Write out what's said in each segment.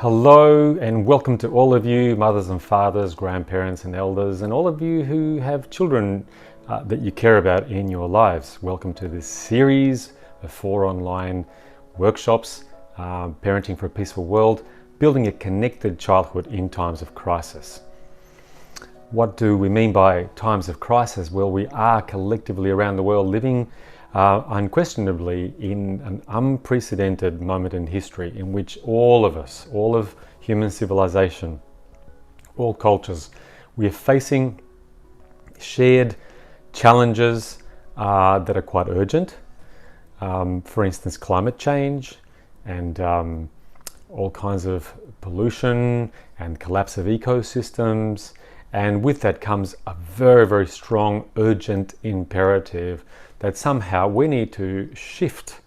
Hello and welcome to all of you mothers and fathers, grandparents and elders, and all of you who have children that you care about in your lives. Welcome to this series of 4 online workshops, Parenting for a Peaceful World, Building a Connected Childhood in Times of Crisis. What do we mean by times of crisis? Well, we are collectively around the world living unquestionably in an unprecedented moment in history in which all of us, all of human civilization, all cultures, we are facing shared challenges that are quite urgent. For instance, climate change and all kinds of pollution and collapse of ecosystems. And with that comes a very, very strong, urgent imperative that somehow we need to shift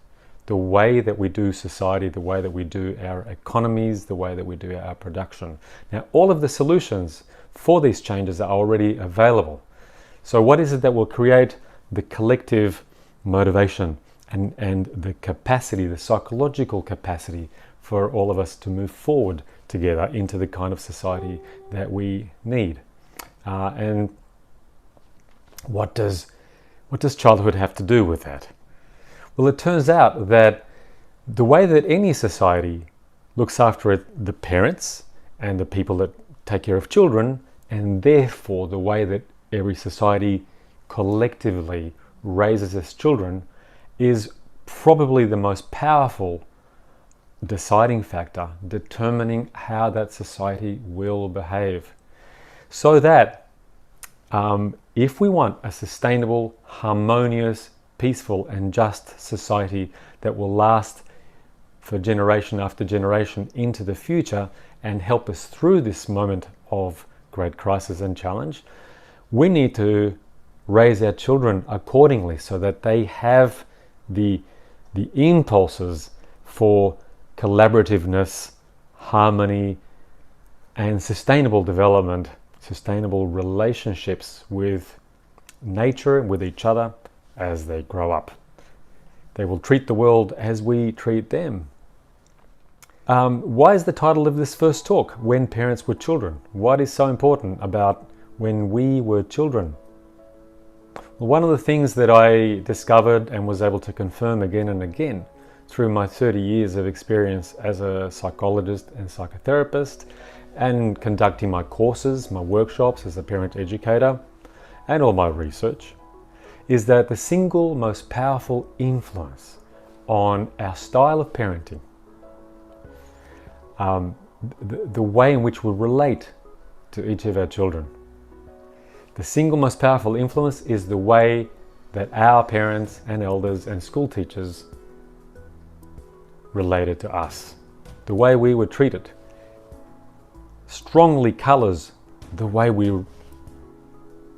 the way that we do society, the way that we do our economies, the way that we do our production. Now, all of the solutions for these changes are already available. So what is it that will create the collective motivation and the capacity, the psychological capacity for all of us to move forward together into the kind of society that we need? And what does childhood have to do with that? Well, it turns out that the way that any society looks after the parents and the people that take care of children, and therefore the way that every society collectively raises its children, is probably the most powerful deciding factor determining how that society will behave. So that if we want a sustainable, harmonious, peaceful and just society that will last for generation after generation into the future and help us through this moment of great crisis and challenge, we need to raise our children accordingly so that they have the impulses for collaborativeness, harmony and sustainable development, sustainable relationships with nature, with each other as they grow up. They will treat the world as we treat them. Why is the title of this first talk, When Parents Were Children? What is so important about when we were children? Well, one of the things that I discovered and was able to confirm again and again through my 30 years of experience as a psychologist and psychotherapist, and conducting my courses, my workshops as a parent educator, and all my research, is that the single most powerful influence on our style of parenting, the way in which we relate to each of our children, the single most powerful influence is the way that our parents and elders and school teachers related to us. The way we were treated strongly colors the way we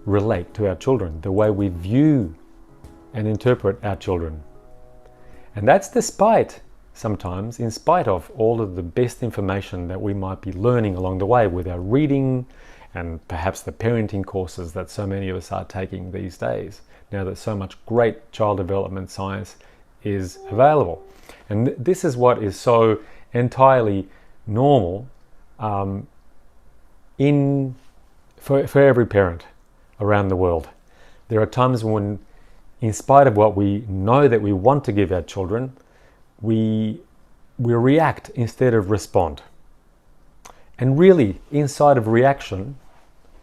relate to our children, the way we view and interpret our children. And that's despite, sometimes, in spite of all of the best information that we might be learning along the way with our reading and perhaps the parenting courses that so many of us are taking these days, now that so much great child development science is available. And this is what is so entirely normal for every parent around the world. There are times when, in spite of what we know that we want to give our children, we react instead of respond. And really, inside of reaction,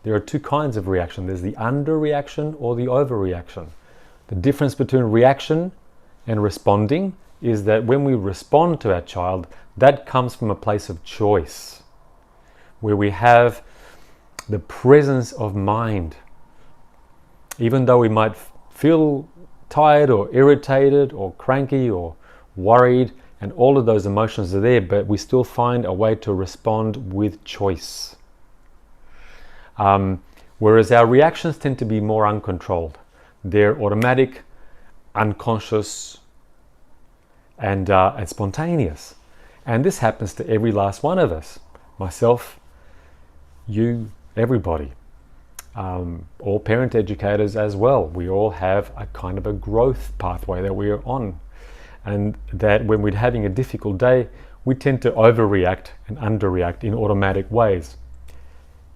there are 2 kinds of reaction. There's the underreaction or the overreaction. The difference between reaction and responding is that when we respond to our child, that comes from a place of choice, where we have the presence of mind. Even though we might feel tired or irritated or cranky or worried, and all of those emotions are there, but we still find a way to respond with choice. Whereas our reactions tend to be more uncontrolled. They're automatic, unconscious, and spontaneous. And this happens to every last one of us. Myself, you, everybody. All parent educators as well. We all have a kind of a growth pathway that we are on. And that when we're having a difficult day, we tend to overreact and underreact in automatic ways.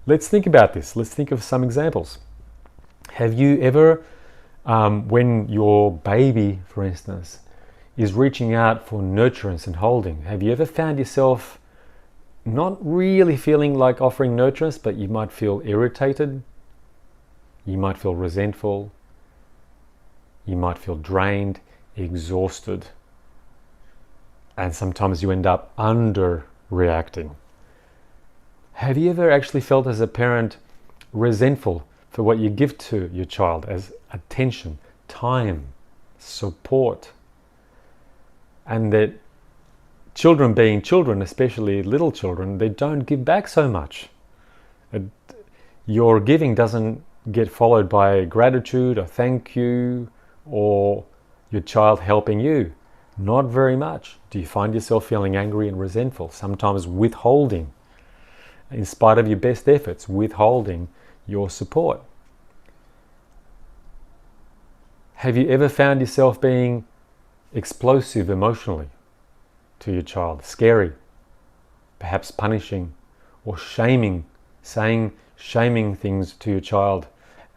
Let's think about this. Let's think of some examples. Have you ever, when your baby, for instance, is reaching out for nurturance and holding, have you ever found yourself not really feeling like offering nurturance, but you might feel irritated, you might feel resentful, you might feel drained, exhausted, and sometimes you end up underreacting? Have you ever actually felt as a parent resentful for what you give to your child as attention, time, support, and that children being children, especially little children, they don't give back so much? Your giving doesn't get followed by gratitude or thank you or your child helping you. Not very much. Do you find yourself feeling angry and resentful, sometimes withholding, in spite of your best efforts, withholding your support? Have you ever found yourself being explosive emotionally to your child, scary, perhaps punishing or shaming, saying shaming things to your child,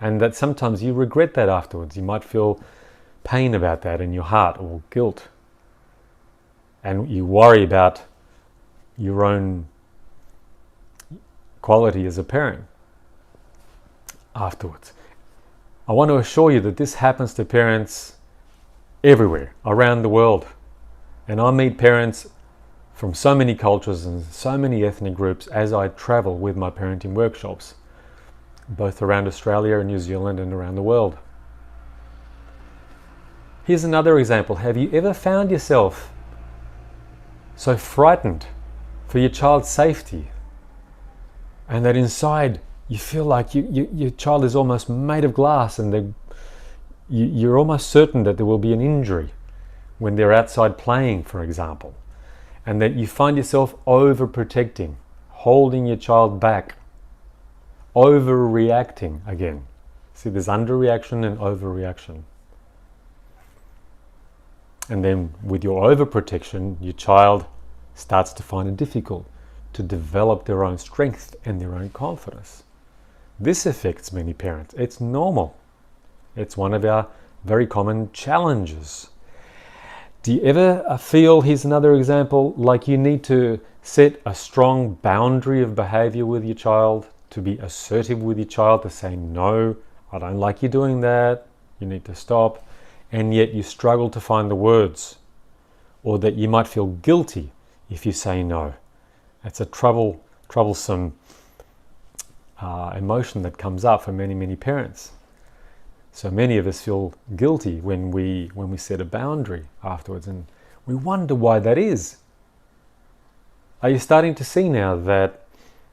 and that sometimes you regret that afterwards? You might feel pain about that in your heart or guilt, and you worry about your own quality as a parent afterwards. I want to assure you that this happens to parents everywhere around the world. And I meet parents from so many cultures and so many ethnic groups as I travel with my parenting workshops, both around Australia and New Zealand and around the world. Here's another example. Have you ever found yourself so frightened for your child's safety, and that inside you feel like your child is almost made of glass, and you're almost certain that there will be an injury when they're outside playing, for example, and that you find yourself overprotecting, holding your child back, overreacting again? See, there's underreaction and overreaction. And then with your overprotection, your child starts to find it difficult to develop their own strength and their own confidence. This affects many parents. It's normal. It's one of our very common challenges. Do you ever feel, here's another example, like you need to set a strong boundary of behavior with your child, to be assertive with your child, to say, no, I don't like you doing that, you need to stop, and yet you struggle to find the words, or that you might feel guilty if you say no? It's a troublesome emotion that comes up for many parents. So many of us feel guilty when we set a boundary afterwards, and we wonder why that is. Are you starting to see now that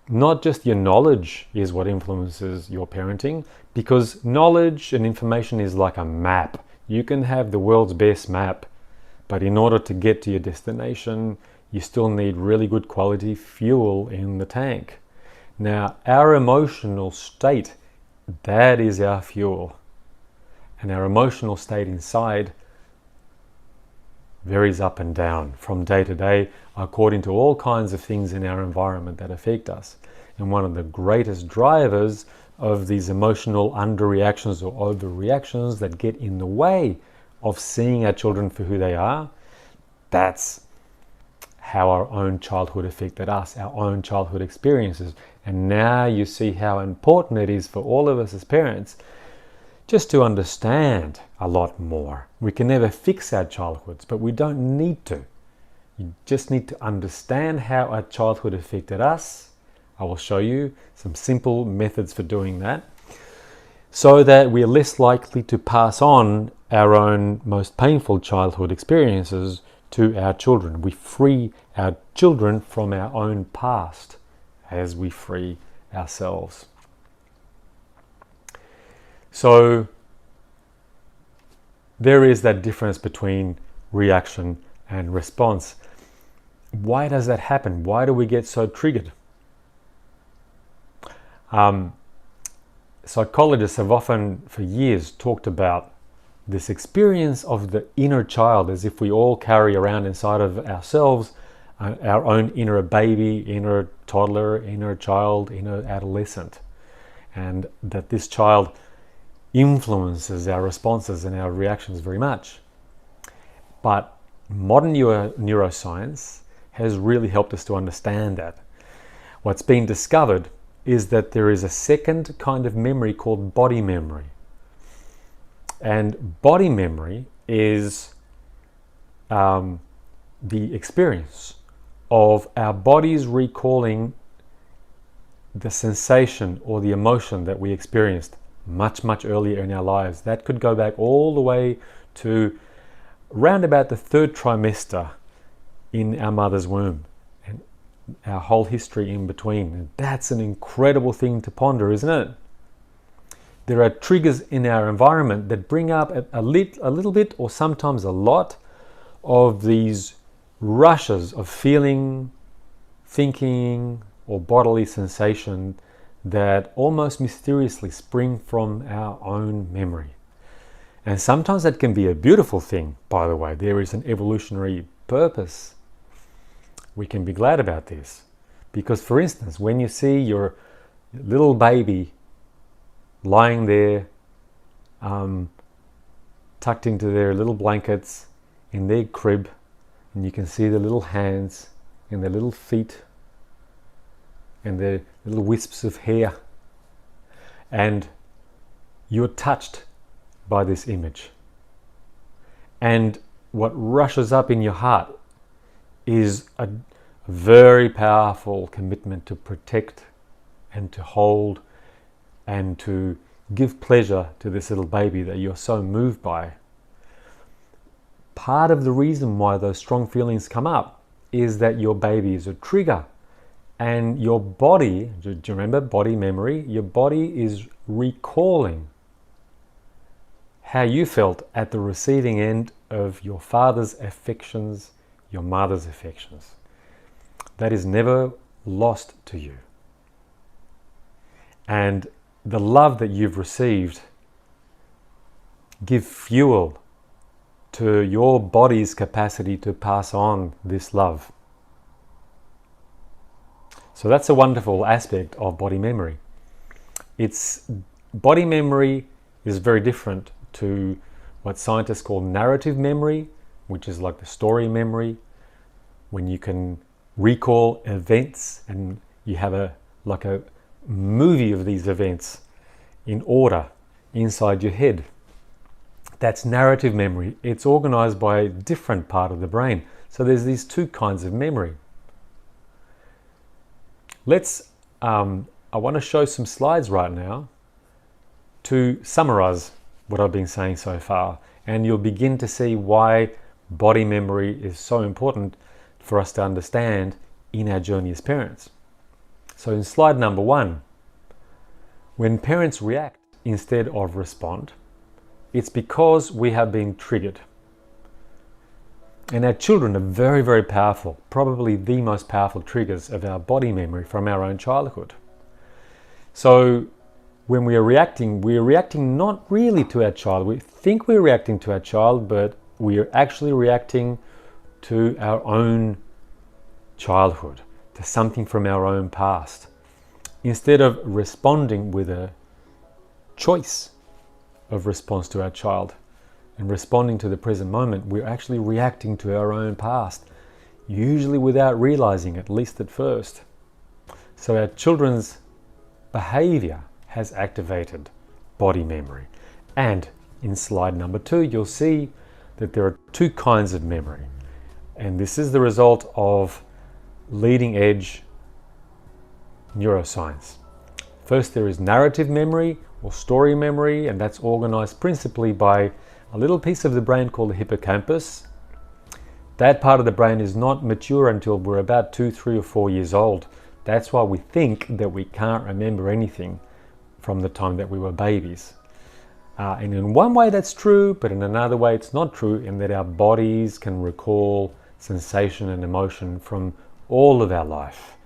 not just your knowledge is what influences your parenting? Because knowledge and information is like a map. You can have the world's best map, but in order to get to your destination, you still need really good quality fuel in the tank. Now, our emotional state, that is our fuel. And our emotional state inside varies up and down from day to day according to all kinds of things in our environment that affect us. And one of the greatest drivers of these emotional underreactions or overreactions that get in the way of seeing our children for who they are, that's how our own childhood affected us, our own childhood experiences. And now you see how important it is for all of us as parents just to understand a lot more. We can never fix our childhoods, but we don't need to. You just need to understand how our childhood affected us. I will show you some simple methods for doing that, so that we are less likely to pass on our own most painful childhood experiences to our children. We free our children from our own past as we free ourselves. So there is that difference between reaction and response. Why does that happen? Why do we get so triggered? Psychologists have often, for years, talked about this experience of the inner child, as if we all carry around inside of ourselves our own inner baby, inner toddler, inner child, inner adolescent, and that this child influences our responses and our reactions very much. But modern neuroscience has really helped us to understand that. What's been discovered is that there is a second kind of memory called body memory. And body memory is the experience of our bodies recalling the sensation or the emotion that we experienced much, much earlier in our lives. That could go back all the way to around about the 3rd trimester in our mother's womb, and our whole history in between. And that's an incredible thing to ponder, isn't it? There are triggers in our environment that bring up a little bit, or sometimes a lot, of these rushes of feeling, thinking, or bodily sensation that almost mysteriously spring from our own memory. And sometimes that can be a beautiful thing, by the way. There is an evolutionary purpose. We can be glad about this. Because, for instance, when you see your little baby lying there, tucked into their little blankets in their crib, and you can see the little hands and their little feet and their little wisps of hair, and you're touched by this image. And what rushes up in your heart is a very powerful commitment to protect and to hold and to give pleasure to this little baby that you're so moved by. Part of the reason why those strong feelings come up is that your baby is a trigger, and your body, do you remember body memory? Your body is recalling how you felt at the receiving end of your father's affections, your mother's affections. That is never lost to you. And the love that you've received give fuel to your body's capacity to pass on this love. So that's a wonderful aspect of body memory. Body memory is very different to what scientists call narrative memory, which is like the story memory, when you can recall events and you have a movie of these events in order inside your head. That's narrative memory. It's organized by a different part of the brain. So there's these two kinds of memory. I want to show some slides right now to summarize what I've been saying so far, and you'll begin to see why body memory is so important for us to understand in our journey as parents. So in slide number 1, when parents react instead of respond, it's because we have been triggered. And our children are very, very powerful, probably the most powerful triggers of our body memory from our own childhood. So when we are reacting not really to our child. We think we're reacting to our child, but we are actually reacting to our own childhood, to something from our own past. Instead of responding with a choice of response to our child and responding to the present moment, we're actually reacting to our own past, usually without realizing, at least at first. So our children's behavior has activated body memory. And in slide number 2, you'll see that there are two kinds of memory. And this is the result of leading edge neuroscience. First, there is narrative memory or story memory, and that's organized principally by a little piece of the brain called the hippocampus. That part of the brain is not mature until we're about 2, 3, or 4 years old. That's why we think that we can't remember anything from the time that we were babies. And in one way that's true, but in another way it's not true, in that our bodies can recall sensation and emotion from all of our life.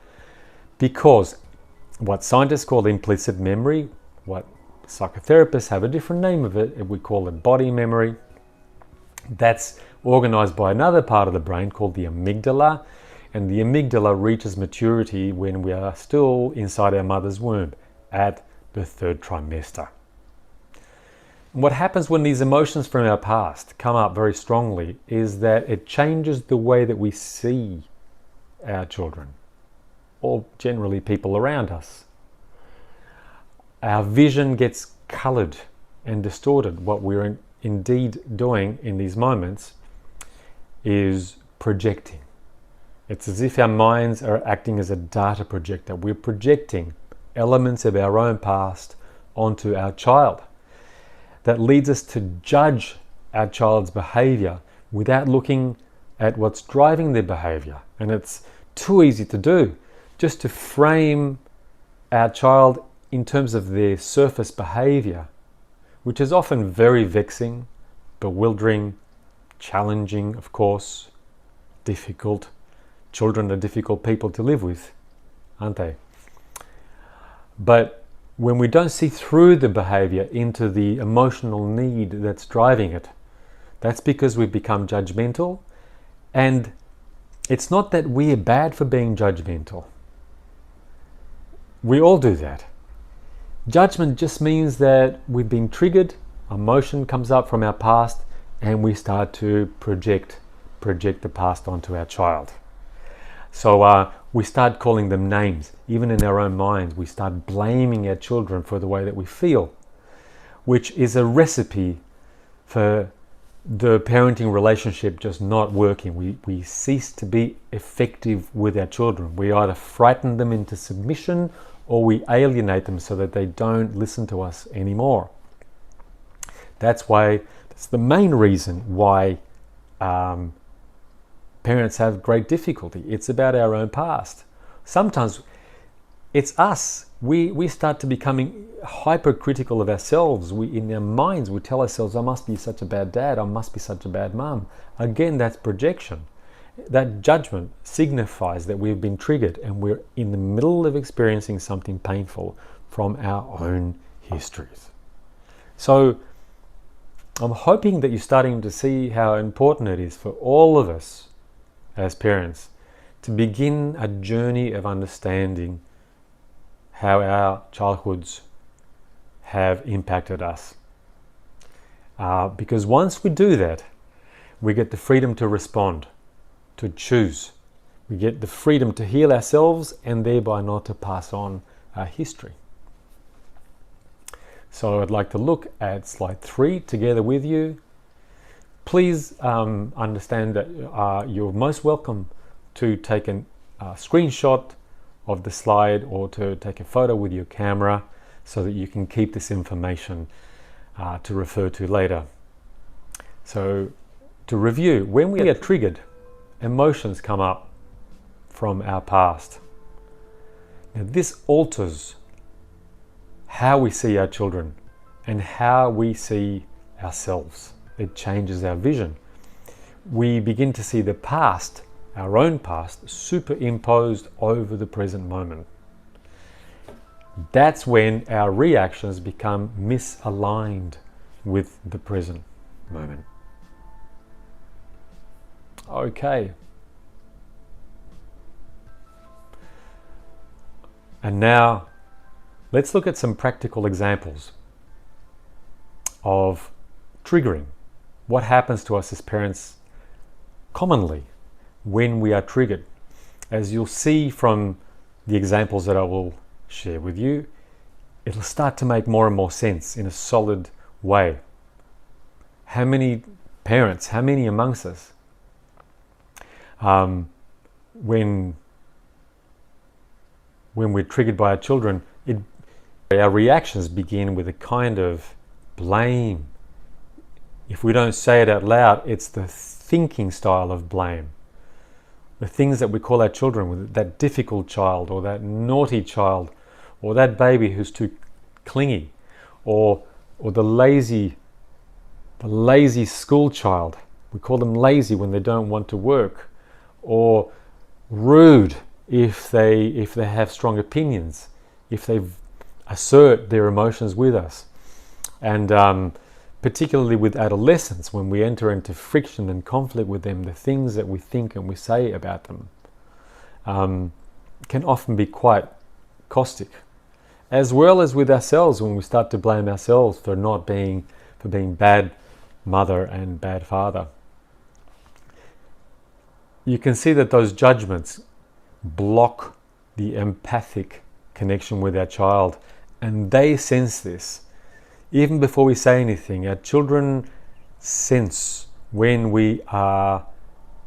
Because what scientists call implicit memory, what psychotherapists have a different name of it, we call it body memory. That's organized by another part of the brain called the amygdala, and the amygdala reaches maturity when we are still inside our mother's womb at the 3rd trimester. And what happens when these emotions from our past come up very strongly is that it changes the way that we see our children, or generally people around us. Our vision gets coloured and distorted. What we're indeed doing in these moments is projecting. It's as if our minds are acting as a data projector. We're projecting elements of our own past onto our child. That leads us to judge our child's behaviour without looking at what's driving their behaviour. And it's too easy to do, just to frame our child in terms of their surface behaviour, which is often very vexing, bewildering, challenging, of course, difficult. Children are difficult people to live with, aren't they? But when we don't see through the behaviour into the emotional need that's driving it, that's because we've become judgmental. And it's not that we're bad for being judgmental. We all do that. Judgment just means that we've been triggered, emotion comes up from our past, and we start to project the past onto our child. So we start calling them names. Even in our own minds, we start blaming our children for the way that we feel, which is a recipe for the parenting relationship just not working. We cease to be effective with our children. We either frighten them into submission or we alienate them so that they don't listen to us anymore. That's the main reason why parents have great difficulty. It's about our own past. Sometimes it's us. We start to becoming hypercritical of ourselves. In our minds, we tell ourselves, I must be such a bad dad, I must be such a bad mum. Again, that's projection. That judgment signifies that we've been triggered and we're in the middle of experiencing something painful from our own histories. So I'm hoping that you're starting to see how important it is for all of us as parents to begin a journey of understanding how our childhoods have impacted us. Because once we do that, we get the freedom to respond, to choose. We get the freedom to heal ourselves and thereby not to pass on our history. So I'd like to look at slide 3 together with you. Please understand that you're most welcome to take a screenshot of the slide or to take a photo with your camera so that you can keep this information to refer to later. So to review, when we are triggered, emotions come up from our past. Now this alters how we see our children and how we see ourselves. It changes our vision. We begin to see the past, our own past, superimposed over the present moment. That's when our reactions become misaligned with the present moment. Okay. And now let's look at some practical examples of triggering. What happens to us as parents commonly when we are triggered? As you'll see from the examples that I will share with you, it'll start to make more and more sense in a solid way. How many parents, how many amongst us, when we're triggered by our children, our reactions begin with a kind of blame. If we don't say it out loud, it's the thinking style of blame. The things that we call our children, that difficult child or that naughty child or that baby who's too clingy or the lazy school child. We call them lazy when they don't want to work, or rude if they have strong opinions, if they assert their emotions with us. And particularly with adolescents, when we enter into friction and conflict with them, the things that we think and we say about them. can often be quite caustic, as well as with ourselves when we start to blame ourselves for being bad mother and bad father. You can see that those judgments block the empathic connection with our child, and they sense this. Even before we say anything, our children sense when we are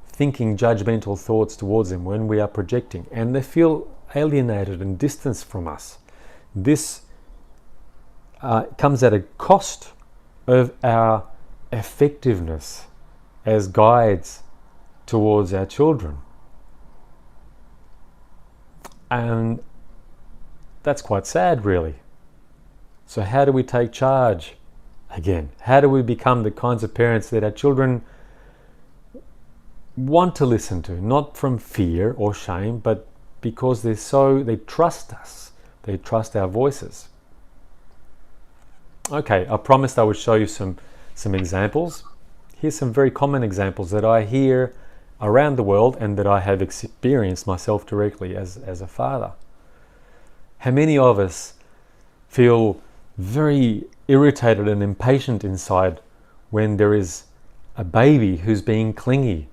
thinking judgmental thoughts towards them, when we are projecting, and they feel alienated and distanced from us. This comes at a cost of our effectiveness as guides towards our children. And that's quite sad, really. So how do we take charge again? How do we become the kinds of parents that our children want to listen to, not from fear or shame, but because they trust us, they trust our voices? Okay, I promised I would show you some examples. Here's some very common examples that I hear around the world and that I have experienced myself directly as a father. How many of us feel very irritated and impatient inside when there is a baby who's being clingy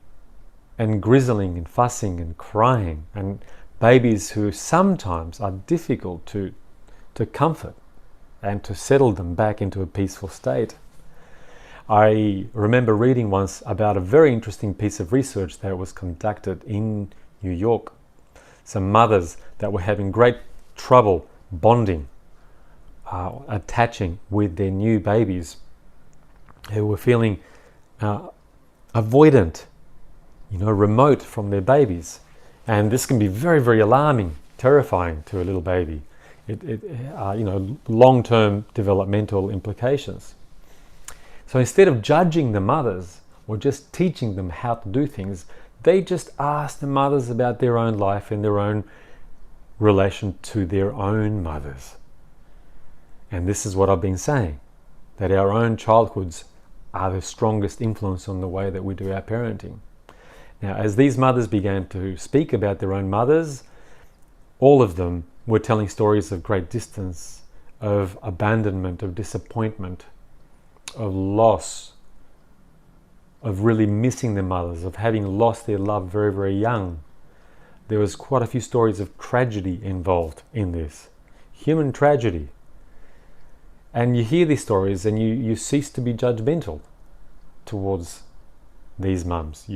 and grizzling and fussing and crying, and babies who sometimes are difficult to comfort and to settle them back into a peaceful state? I remember reading once about a very interesting piece of research that was conducted in New York. Some mothers that were having great trouble bonding, attaching with their new babies, who were feeling avoidant, remote from their babies. And this can be very, very alarming, terrifying to a little baby. Long-term developmental implications. So instead of judging the mothers or just teaching them how to do things, they just asked the mothers about their own life and their own relation to their own mothers. And this is what I've been saying, that our own childhoods are the strongest influence on the way that we do our parenting. Now, as these mothers began to speak about their own mothers, all of them were telling stories of great distance, of abandonment, of disappointment, of loss, of really missing their mothers, of having lost their love very, very young. There was quite a few stories of tragedy involved in this, human tragedy. And you hear these stories and you cease to be judgmental towards these mums.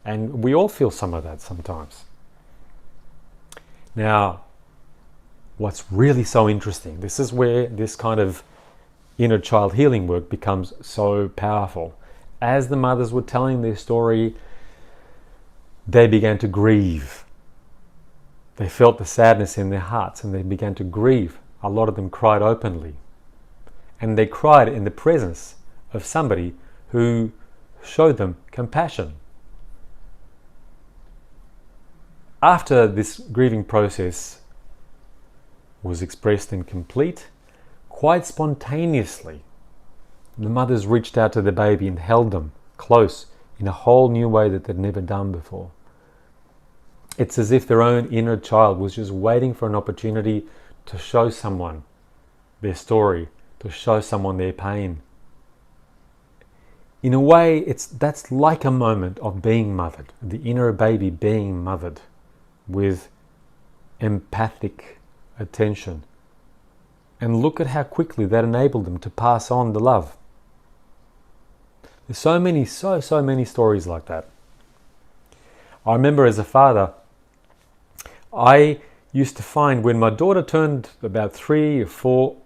And we all feel some of that sometimes. Now, what's really so interesting, this is where this kind of inner child healing work becomes so powerful. As the mothers were telling their story, they began to grieve. They felt the sadness in their hearts and they began to grieve. A lot of them cried openly. And they cried in the presence of somebody who showed them compassion. After this grieving process was expressed and complete, quite spontaneously, the mothers reached out to the baby and held them close in a whole new way that they'd never done before. It's as if their own inner child was just waiting for an opportunity to show someone their story, to show someone their pain. In a way, that's like a moment of being mothered, the inner baby being mothered with empathic attention. And look at how quickly that enabled them to pass on the love. There's so many stories like that. I remember as a father, I used to find when my daughter turned about 3 or 4,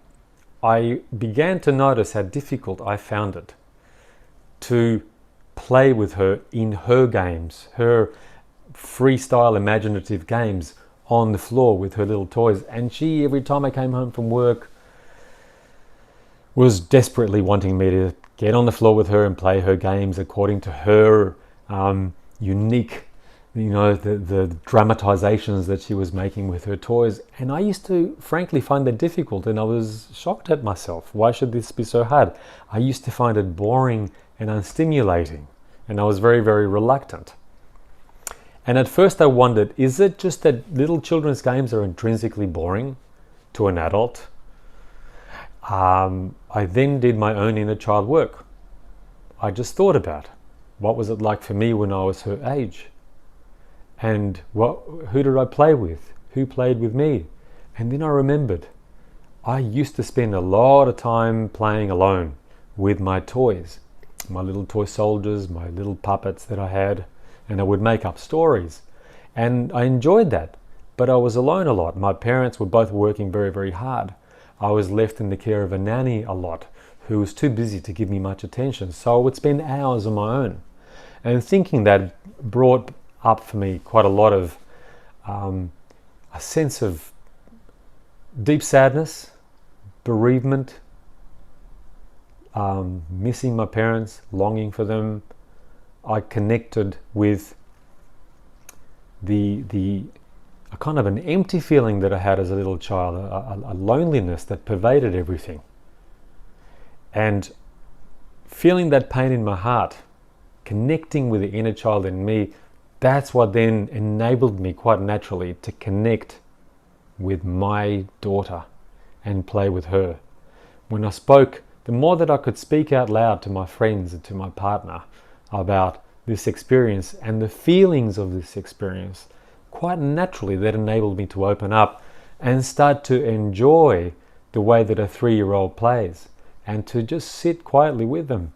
I began to notice how difficult I found it to play with her in her games, her freestyle imaginative games on the floor with her little toys. And she, every time I came home from work, was desperately wanting me to get on the floor with her and play her games according to her unique, the dramatizations that she was making with her toys. And I used to frankly find that difficult, and I was shocked at myself. Why should this be so hard? I used to find it boring and unstimulating, and I was very, very reluctant. And at first I wondered, is it just that little children's games are intrinsically boring to an adult? I then did my own inner child work. I just thought about what was it like for me when I was her age? And who did I play with? Who played with me? And then I remembered, I used to spend a lot of time playing alone with my toys, my little toy soldiers, my little puppets that I had, and I would make up stories. And I enjoyed that, but I was alone a lot. My parents were both working very, very hard. I was left in the care of a nanny a lot, who was too busy to give me much attention, so I would spend hours on my own. And thinking that brought up for me quite a lot of a sense of deep sadness, bereavement, missing my parents, longing for them. I connected with a kind of an empty feeling that I had as a little child, a loneliness that pervaded everything. And feeling that pain in my heart, connecting with the inner child in me, that's what then enabled me quite naturally to connect with my daughter and play with her. When I spoke, the more that I could speak out loud to my friends and to my partner about this experience and the feelings of this experience, quite naturally that enabled me to open up and start to enjoy the way that a 3-year-old plays, and to just sit quietly with them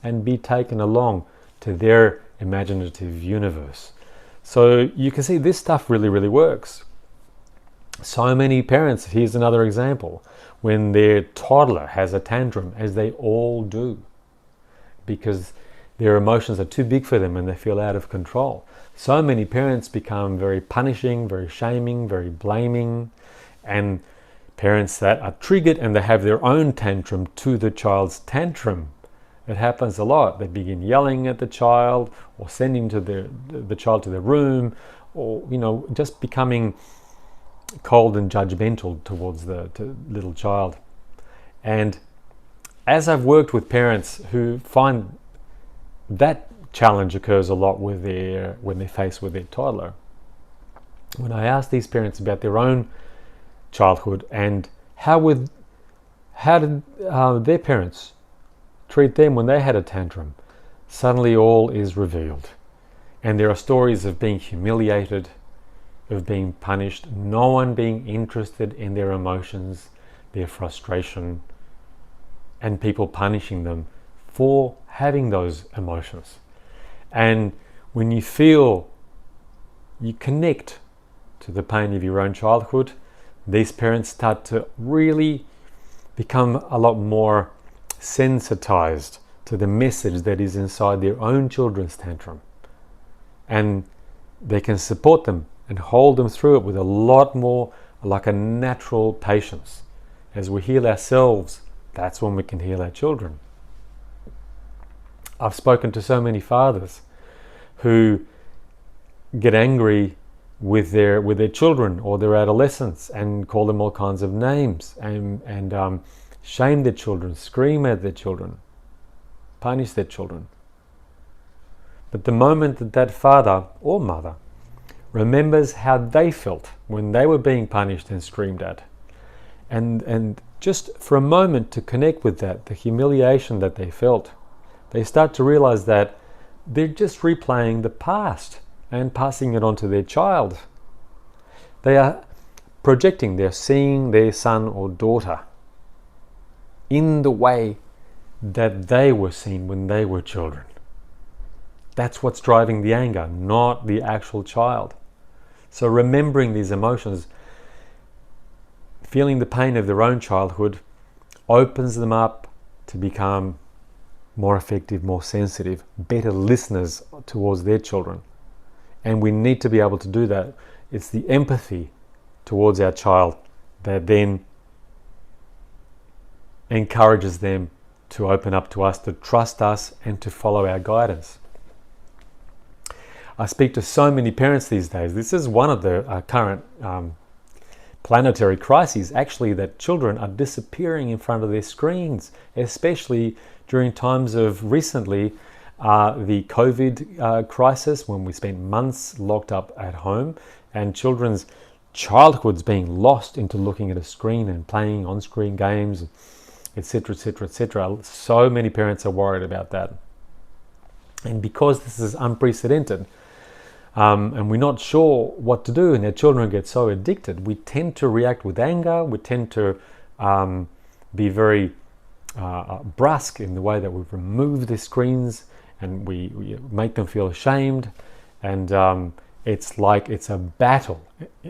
and be taken along to their imaginative universe. So you can see this stuff really, really works. So many parents, here's another example, when their toddler has a tantrum, as they all do, because their emotions are too big for them and they feel out of control. So many parents become very punishing, very shaming, very blaming, and parents that are triggered and they have their own tantrum to the child's tantrum. It happens a lot. They begin yelling at the child, or sending the child to their room, or just becoming cold and judgmental towards the little child. And as I've worked with parents who find that challenge occurs a lot when they're faced with their toddler, when I ask these parents about their own childhood and how did their parents treat them when they had a tantrum, suddenly all is revealed. And there are stories of being humiliated, of being punished, no one being interested in their emotions, their frustration, and people punishing them for having those emotions. And when you feel you connect to the pain of your own childhood, these parents start to really become a lot more sensitized to the message that is inside their own children's tantrum. And they can support them and hold them through it with a lot more like a natural patience. As we heal ourselves, that's when we can heal our children. I've spoken to so many fathers who get angry with their children or their adolescents and call them all kinds of names and shame their children, scream at their children, punish their children. But the moment that father or mother remembers how they felt when they were being punished and screamed at, and just for a moment to connect with that, the humiliation that they felt, they start to realize that they're just replaying the past and passing it on to their child. They are projecting, they're seeing their son or daughter in the way that they were seen when they were children. That's what's driving the anger, not the actual child. So remembering these emotions, feeling the pain of their own childhood, opens them up to become more effective, more sensitive, better listeners towards their children. And we need to be able to do that. It's the empathy towards our child that then encourages them to open up to us, to trust us, and to follow our guidance. I speak to so many parents these days. This is one of the current planetary crises, actually, that children are disappearing in front of their screens, especially during times of recently the COVID crisis, when we spent months locked up at home and children's childhoods being lost into looking at a screen and playing on-screen games, etc., etc., etc. So many parents are worried about that. And because this is unprecedented, and we're not sure what to do, and our children get so addicted, we tend to react with anger, we tend to be very brusque in the way that we remove the screens, and we make them feel ashamed, and it's like it's a battle.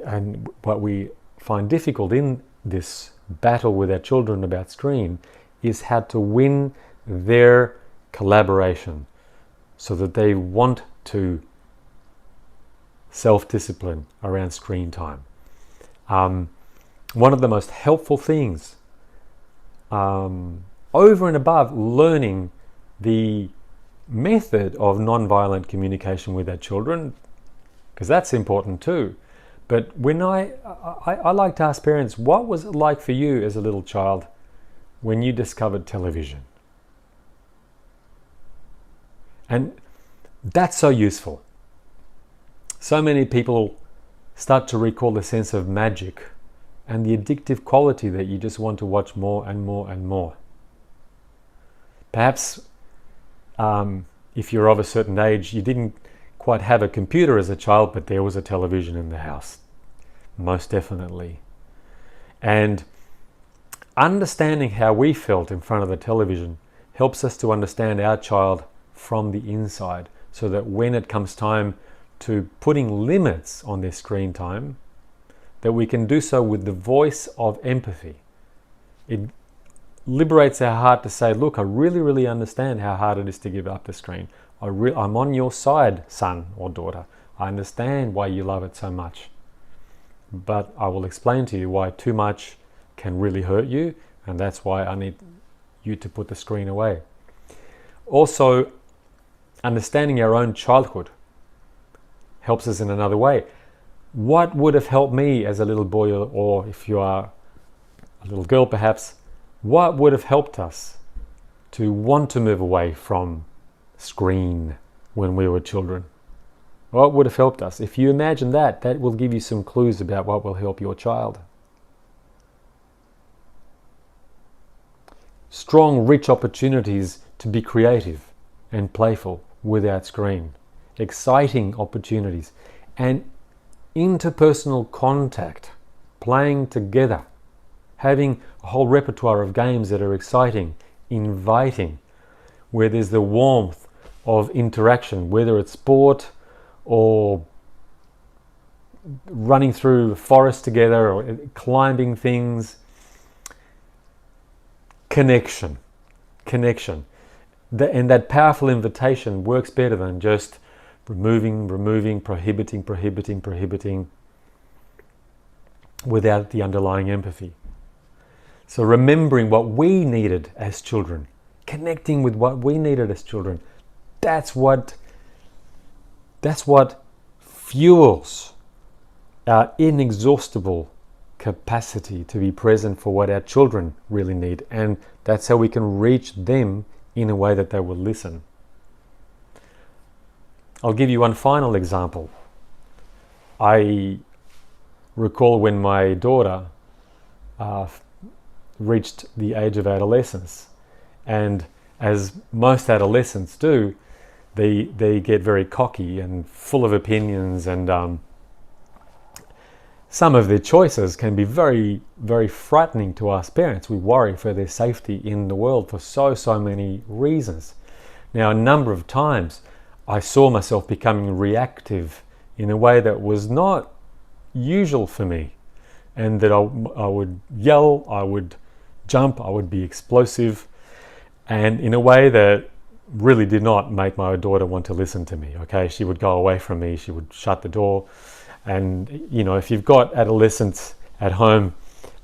And what we find difficult in this battle with our children about screen is how to win their collaboration so that they want to self-discipline around screen time. One of the most helpful things, over and above learning the method of non-violent communication with our children, because that's important too. But when I like to ask parents, what was it like for you as a little child when you discovered television? And that's so useful. So many people start to recall the sense of magic and the addictive quality that you just want to watch more and more and more. Perhaps if you're of a certain age, you didn't quite have a computer as a child, but there was a television in the house, most definitely. And understanding how we felt in front of the television helps us to understand our child from the inside, so that when it comes time to putting limits on their screen time, that we can do so with the voice of empathy. It liberates our heart to say, look, I really, really understand how hard it is to give up the screen. I'm on your side, son or daughter. I understand why you love it so much. But I will explain to you why too much can really hurt you, and that's why I need you to put the screen away. Also, understanding our own childhood helps us in another way. What would have helped me as a little boy, or if you are a little girl perhaps, what would have helped us to want to move away from screen when we were children? What would have helped us? If you imagine that, that will give you some clues about what will help your child. Strong, rich opportunities to be creative and playful without screen. Exciting opportunities and interpersonal contact, playing together, having a whole repertoire of games that are exciting, inviting, where there's the warmth of interaction, whether it's sport or running through a forest together or climbing things. Connection. And that powerful invitation works better than just removing, prohibiting without the underlying empathy. So remembering what we needed as children, connecting with what we needed as children, that's what fuels our inexhaustible capacity to be present for what our children really need. And that's how we can reach them in a way that they will listen. I'll give you one final example. I recall when my daughter reached the age of adolescence, and as most adolescents do, they get very cocky and full of opinions, and some of their choices can be very, very frightening to us parents. We worry for their safety in the world for so many reasons. Now, a number of times I saw myself becoming reactive in a way that was not usual for me, and that I would yell, I would jump, I would be explosive, and in a way that really did not make my daughter want to listen to me. Okay, she would go away from me, she would shut the door. And you know, if you've got adolescents at home,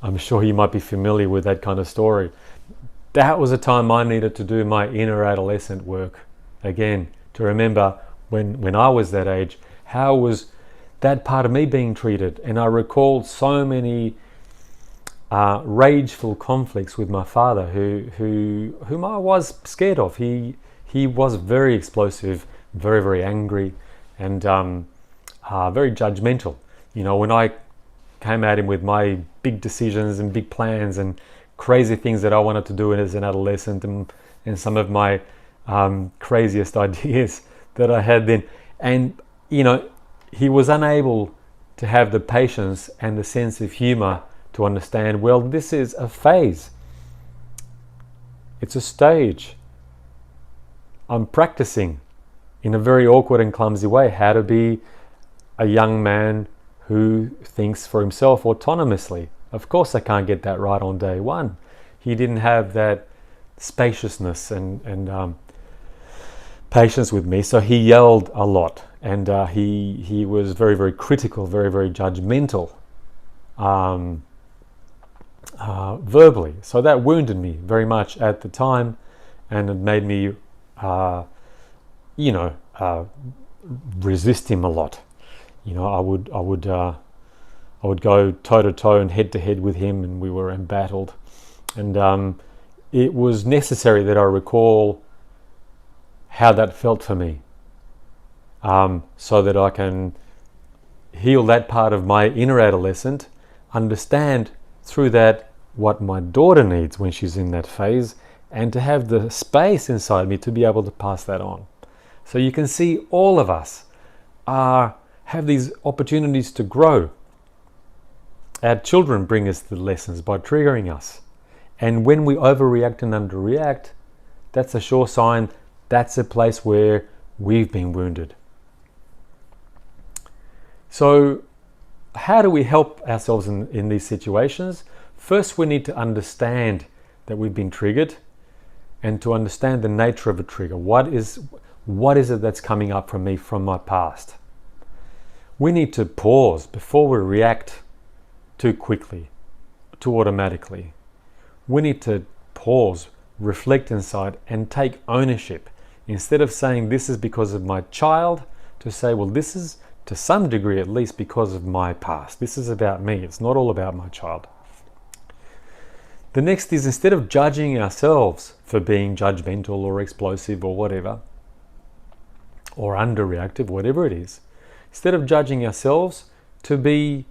I'm sure you might be familiar with that kind of story. That was a time I needed to do my inner adolescent work again, to remember when I was that age, how was that part of me being treated. And I recalled so many rageful conflicts with my father, whom I was scared of. He he was very explosive, very, very angry, and very judgmental. You know, when I came at him with my big decisions and big plans and crazy things that I wanted to do as an adolescent, and some of my craziest ideas that I had then, and you know, he was unable to have the patience and the sense of humor to understand, well, this is a phase. It's a stage. I'm practicing in a very awkward and clumsy way how to be a young man who thinks for himself autonomously. Of course I can't get that right on day one. He didn't have that spaciousness and patience with me, so he yelled a lot, and he was very, very critical, very, very judgmental verbally. So that wounded me very much at the time, and it made me resist him a lot. You know, I would go toe to toe and head to head with him, and we were embattled. And it was necessary that I recall how that felt for me, so that I can heal that part of my inner adolescent, understand through that what my daughter needs when she's in that phase, and to have the space inside me to be able to pass that on. So you can see all of us have these opportunities to grow. Our children bring us the lessons by triggering us. And when we overreact and underreact, that's a sure sign that's a place where we've been wounded. So how do we help ourselves in these situations? First, we need to understand that we've been triggered, and to understand the nature of a trigger. What is it that's coming up from me from my past? We need to pause before we react too quickly, too automatically. We need to pause, reflect inside, and take ownership. Instead of saying this is because of my child, to say, well, this is to some degree at least because of my past. This is about me. It's not all about my child. The next is, instead of judging ourselves for being judgmental or explosive or whatever, or underreactive, whatever it is, instead of judging ourselves, to be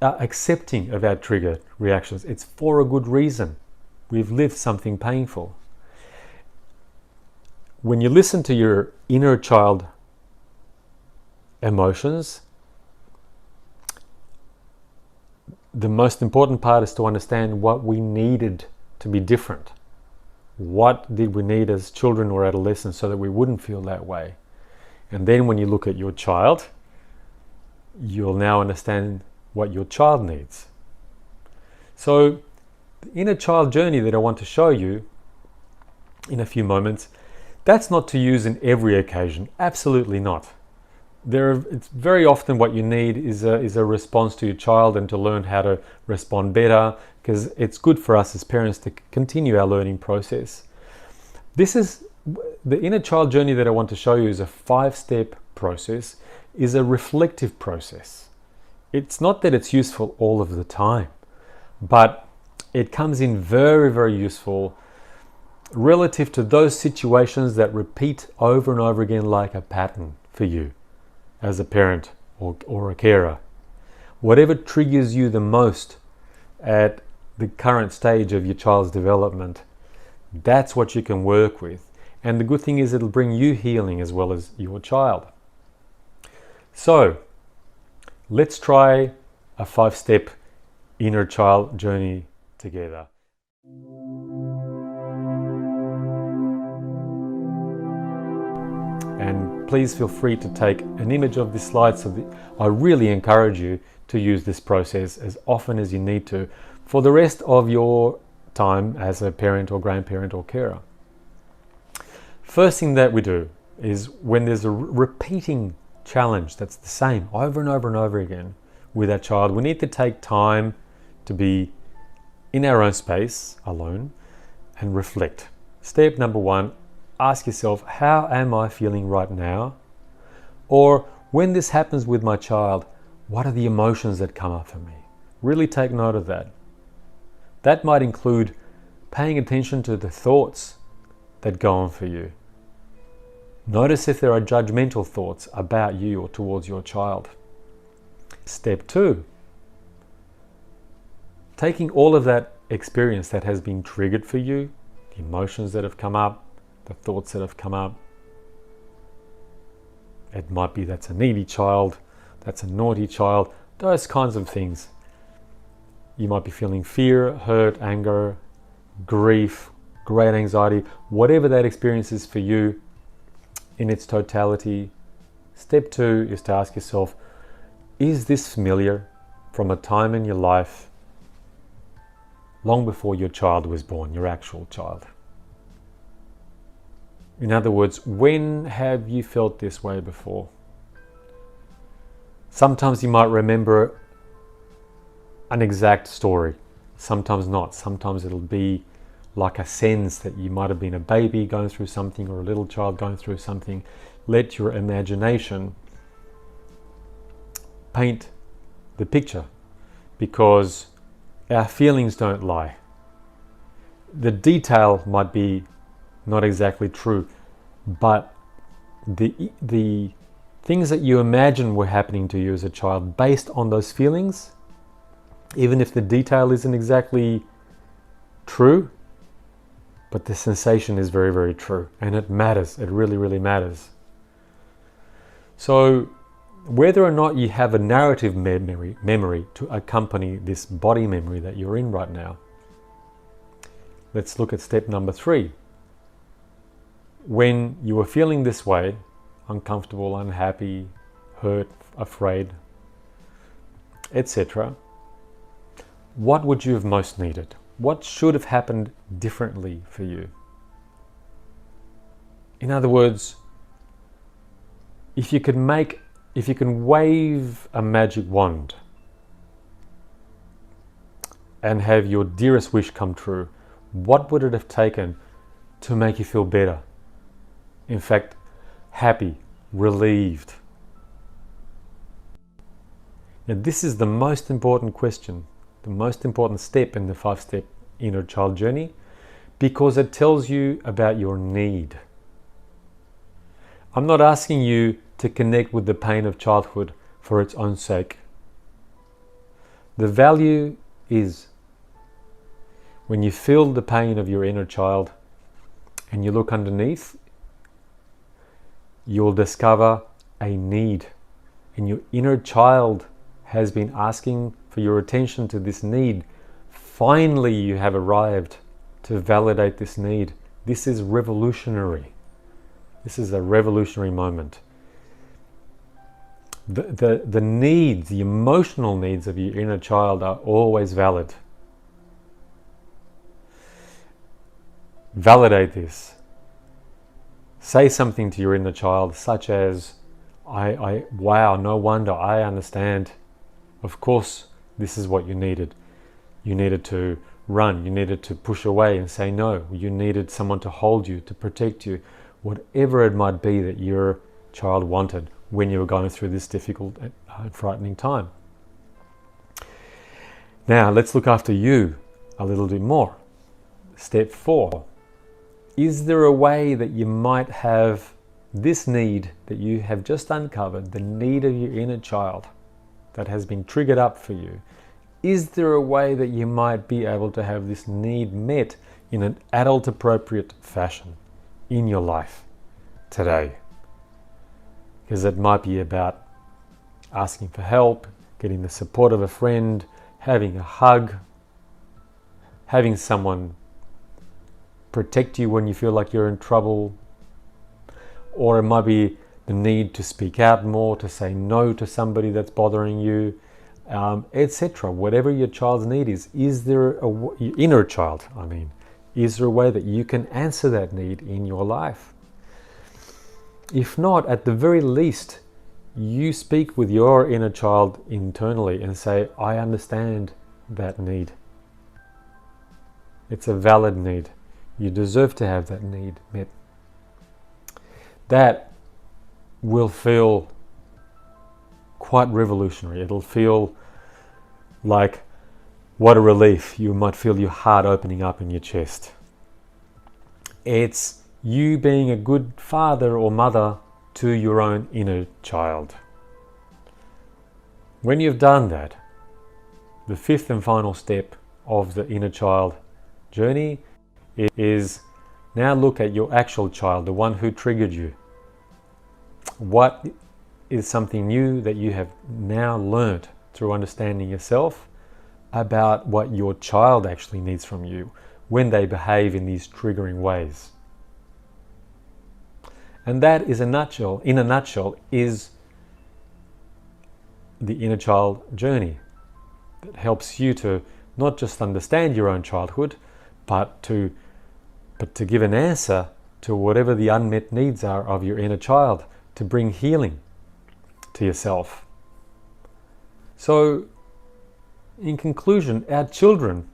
accepting of our trigger reactions. It's for a good reason. We've lived something painful. When you listen to your inner child emotions, the most important part is to understand what we needed to be different. What did we need as children or adolescents so that we wouldn't feel that way? And then when you look at your child, you'll now understand what your child needs. So the inner child journey that I want to show you in a few moments, that's not to use in every occasion. Absolutely not. It's very often what you need is a response to your child, and to learn how to respond better, because it's good for us as parents to continue our learning process. This is the inner child journey that I want to show you is a 5-step process, is a reflective process. It's not that it's useful all of the time, but it comes in very, very useful relative to those situations that repeat over and over again like a pattern for you as a parent or a carer. Whatever triggers you the most at the current stage of your child's development, that's what you can work with. And the good thing is it'll bring you healing as well as your child. So let's try a 5-step inner child journey together. And please feel free to take an image of this slide. I really encourage you to use this process as often as you need to for the rest of your time as a parent or grandparent or carer. First thing that we do is, when there's a repeating challenge that's the same over and over and over again with our child, we need to take time to be in our own space alone and reflect. Step number 1, ask yourself, how am I feeling right now? Or when this happens with my child, what are the emotions that come up for me? Really take note of that. That might include paying attention to the thoughts that go on for you. Notice if there are judgmental thoughts about you or towards your child. Step 2, taking all of that experience that has been triggered for you, the emotions that have come up, the thoughts that have come up. It might be that's a needy child, that's a naughty child, those kinds of things. You might be feeling fear, hurt, anger, grief, great anxiety, whatever that experience is for you in its totality. Step 2 is to ask yourself, is this familiar from a time in your life long before your child was born, your actual child? In other words, when have you felt this way before? Sometimes you might remember an exact story, sometimes not. Sometimes it'll be like a sense that you might have been a baby going through something or a little child going through something. Let your imagination paint the picture, because our feelings don't lie. The detail might be not exactly true, but the things that you imagine were happening to you as a child based on those feelings, even if the detail isn't exactly true, but the sensation is very, very true, and it matters. It really, really matters. So whether or not you have a narrative memory to accompany this body memory that you're in right now, let's look at step number 3. When you were feeling this way, uncomfortable, unhappy, hurt, afraid, etc., what would you have most needed? What should have happened differently for you? In other words, if you can wave a magic wand and have your dearest wish come true, what would it have taken to make you feel better? In fact, happy, relieved. Now, this is the most important question, the most important step in the 5-step inner child journey, because it tells you about your need. I'm not asking you to connect with the pain of childhood for its own sake. The value is when you feel the pain of your inner child and you look underneath, you'll discover a need, and your inner child has been asking for your attention to this need. Finally, you have arrived to validate this need. This is revolutionary. This is a revolutionary moment. The needs, the emotional needs of your inner child are always valid. Validate this. Say something to your inner child such as, wow, no wonder, I understand. Of course, this is what you needed. You needed to run, you needed to push away and say no, you needed someone to hold you, to protect you, whatever it might be that your child wanted when you were going through this difficult and frightening time. Now, let's look after you a little bit more. Step 4. Is there a way that you might have this need that you have just uncovered, the need of your inner child that has been triggered up for you? Is there a way that you might be able to have this need met in an adult appropriate fashion in your life today? Because it might be about asking for help, getting the support of a friend, having a hug, having someone protect you when you feel like you're in trouble, or it might be the need to speak out more, to say no to somebody that's bothering you, etc. Whatever your child's need is there your inner child, is there a way that you can answer that need in your life? If not, at the very least, you speak with your inner child internally and say, I understand that need. It's a valid need. You deserve to have that need met. That will feel quite revolutionary. It'll feel like, what a relief. You might feel your heart opening up in your chest. It's you being a good father or mother to your own inner child. When you've done that, the fifth and final step of the inner child journey is now look at your actual child, the one who triggered you. What is something new that you have now learnt through understanding yourself about what your child actually needs from you when they behave in these triggering ways? And that is in a nutshell, is the inner child journey that helps you to not just understand your own childhood, but to give an answer to whatever the unmet needs are of your inner child, to bring healing to yourself. So, in conclusion, our children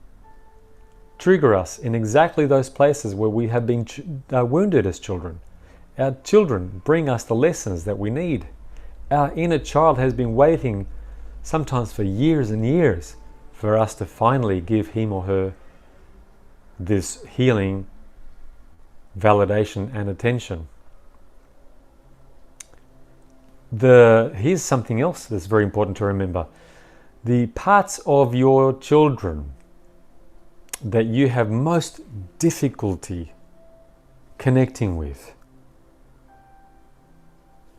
trigger us in exactly those places where we have been wounded as children. Our children bring us the lessons that we need. Our inner child has been waiting, sometimes for years and years, for us to finally give him or her this healing, validation and attention. Here's something else that's very important to remember. The parts of your children that you have most difficulty connecting with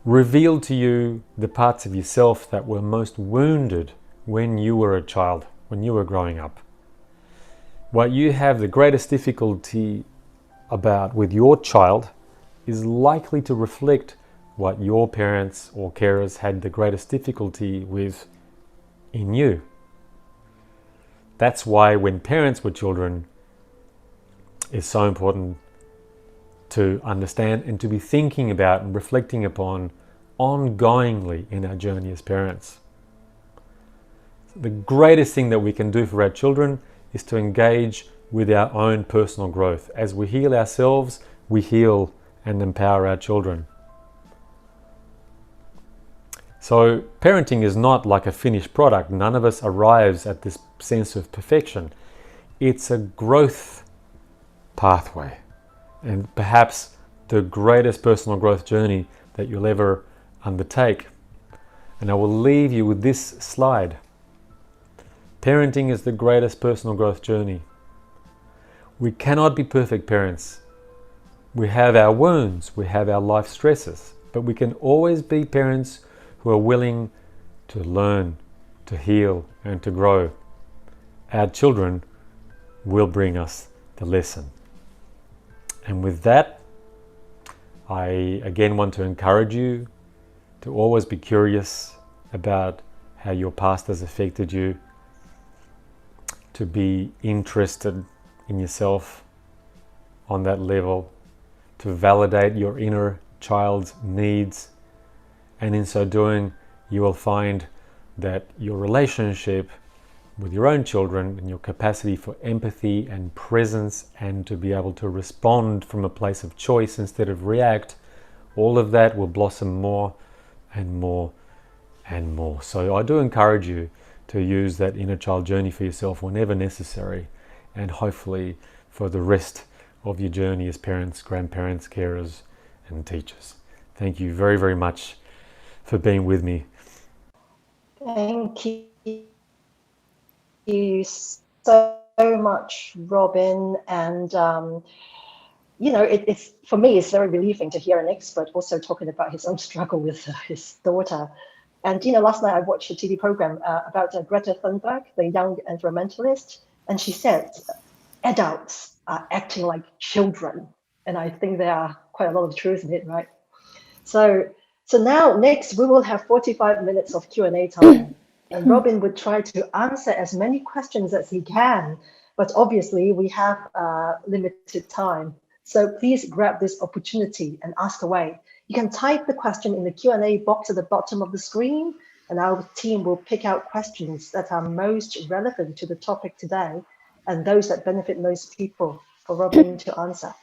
reveal to you the parts of yourself that were most wounded when you were a child, when you were growing up. What you have the greatest difficulty about with your child is likely to reflect what your parents or carers had the greatest difficulty with in you. That's why when parents were children, it's so important to understand and to be thinking about and reflecting upon ongoingly in our journey as parents. The greatest thing that we can do for our children is to engage with our own personal growth. As we heal ourselves, we heal and empower our children. So parenting is not like a finished product. None of us arrives at this sense of perfection. It's a growth pathway, and perhaps the greatest personal growth journey that you'll ever undertake. And I will leave you with this slide. Parenting is the greatest personal growth journey. We cannot be perfect parents. We have our wounds, we have our life stresses, but we can always be parents who are willing to learn, to heal, and to grow. Our children will bring us the lesson. And with that, I again want to encourage you to always be curious about how your past has affected you, to be interested in yourself on that level, to validate your inner child's needs, and in so doing, you will find that your relationship with your own children and your capacity for empathy and presence and to be able to respond from a place of choice instead of react, all of that will blossom more and more and more. So I do encourage you to use that inner child journey for yourself whenever necessary, and hopefully for the rest of your journey as parents, grandparents, carers, and teachers. Thank you very, very much for being with me. Thank you so much, Robin. And it's for me, it's very relieving to hear an expert also talking about his own struggle with his daughter. And last night I watched a TV program about Greta Thunberg, the young environmentalist, and she said adults are acting like children, and I think there are quite a lot of truth in it, right? So now next we will have 45 minutes of Q&A time, and Robin would try to answer as many questions as he can, but obviously we have limited time. So please grab this opportunity and ask away. You can type the question in the Q&A box at the bottom of the screen, and our team will pick out questions that are most relevant to the topic today and those that benefit most people for Robin to answer.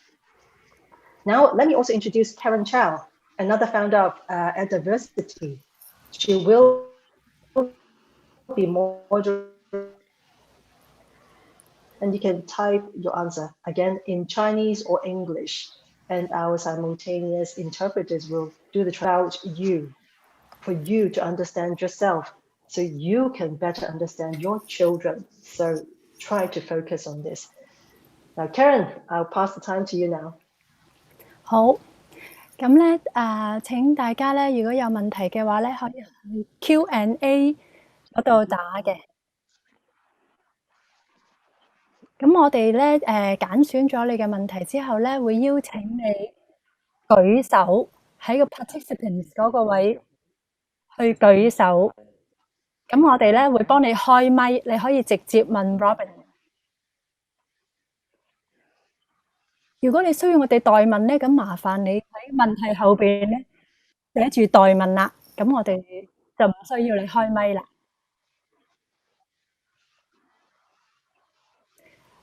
Now, let me also introduce Karen Chow, another founder of EDiversity. She will be moderating, and you can type your answer again in Chinese or English. and our simultaneous interpreters will do the about you, for you to understand yourself, so you can better understand your children. So try to focus on this. Now, Karen, I'll pass the time to you now. 好，咁咧請大家咧，如果有問題嘅話咧，可以去 Q&A 嗰度打嘅。咁我哋咧揀選咗你嘅問題之後咧，會邀請你舉手喺個 participants 嗰個位去舉手。咁我哋咧會幫你開咪，你可以直接問 Robin。如果你需要我哋代問咧，咁麻煩你喺問題後邊咧寫住代問啦。咁我哋就唔需要你開咪啦。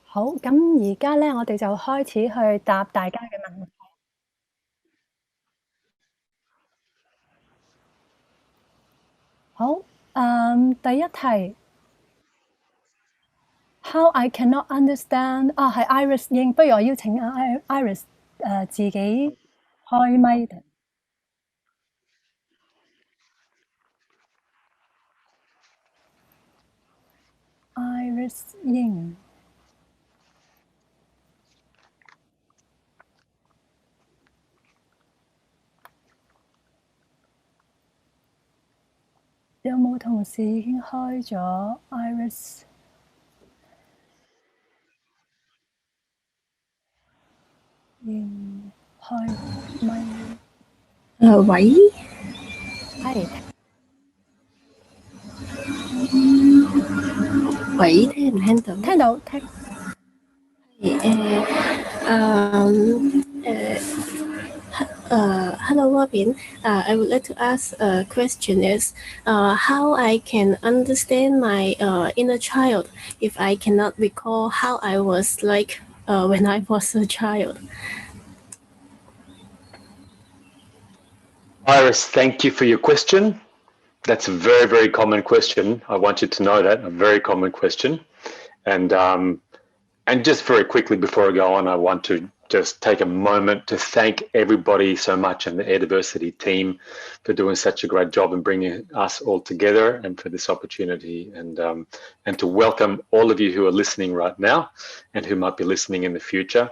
好，咁而家咧，我哋就開始去答大家嘅問題。好，第一題 ，How I cannot understand 係 Iris 應，不如我邀請Iris 自己開咪。Iris 應。有冇同事已經開咗 Iris？ 應開咪。喂，係。喂，聽唔聽到？聽到，聽。Hello, Robin. I would like to ask a question is, how I can understand my inner child if I cannot recall how I was like when I was a child. Iris, thank you for your question. That's a very, very common question. I want you to know that, a very common question. And just very quickly before I go on, I want to just take a moment to thank everybody so much in the EDiversity team for doing such a great job in bringing us all together, and for this opportunity, and to welcome all of you who are listening right now and who might be listening in the future.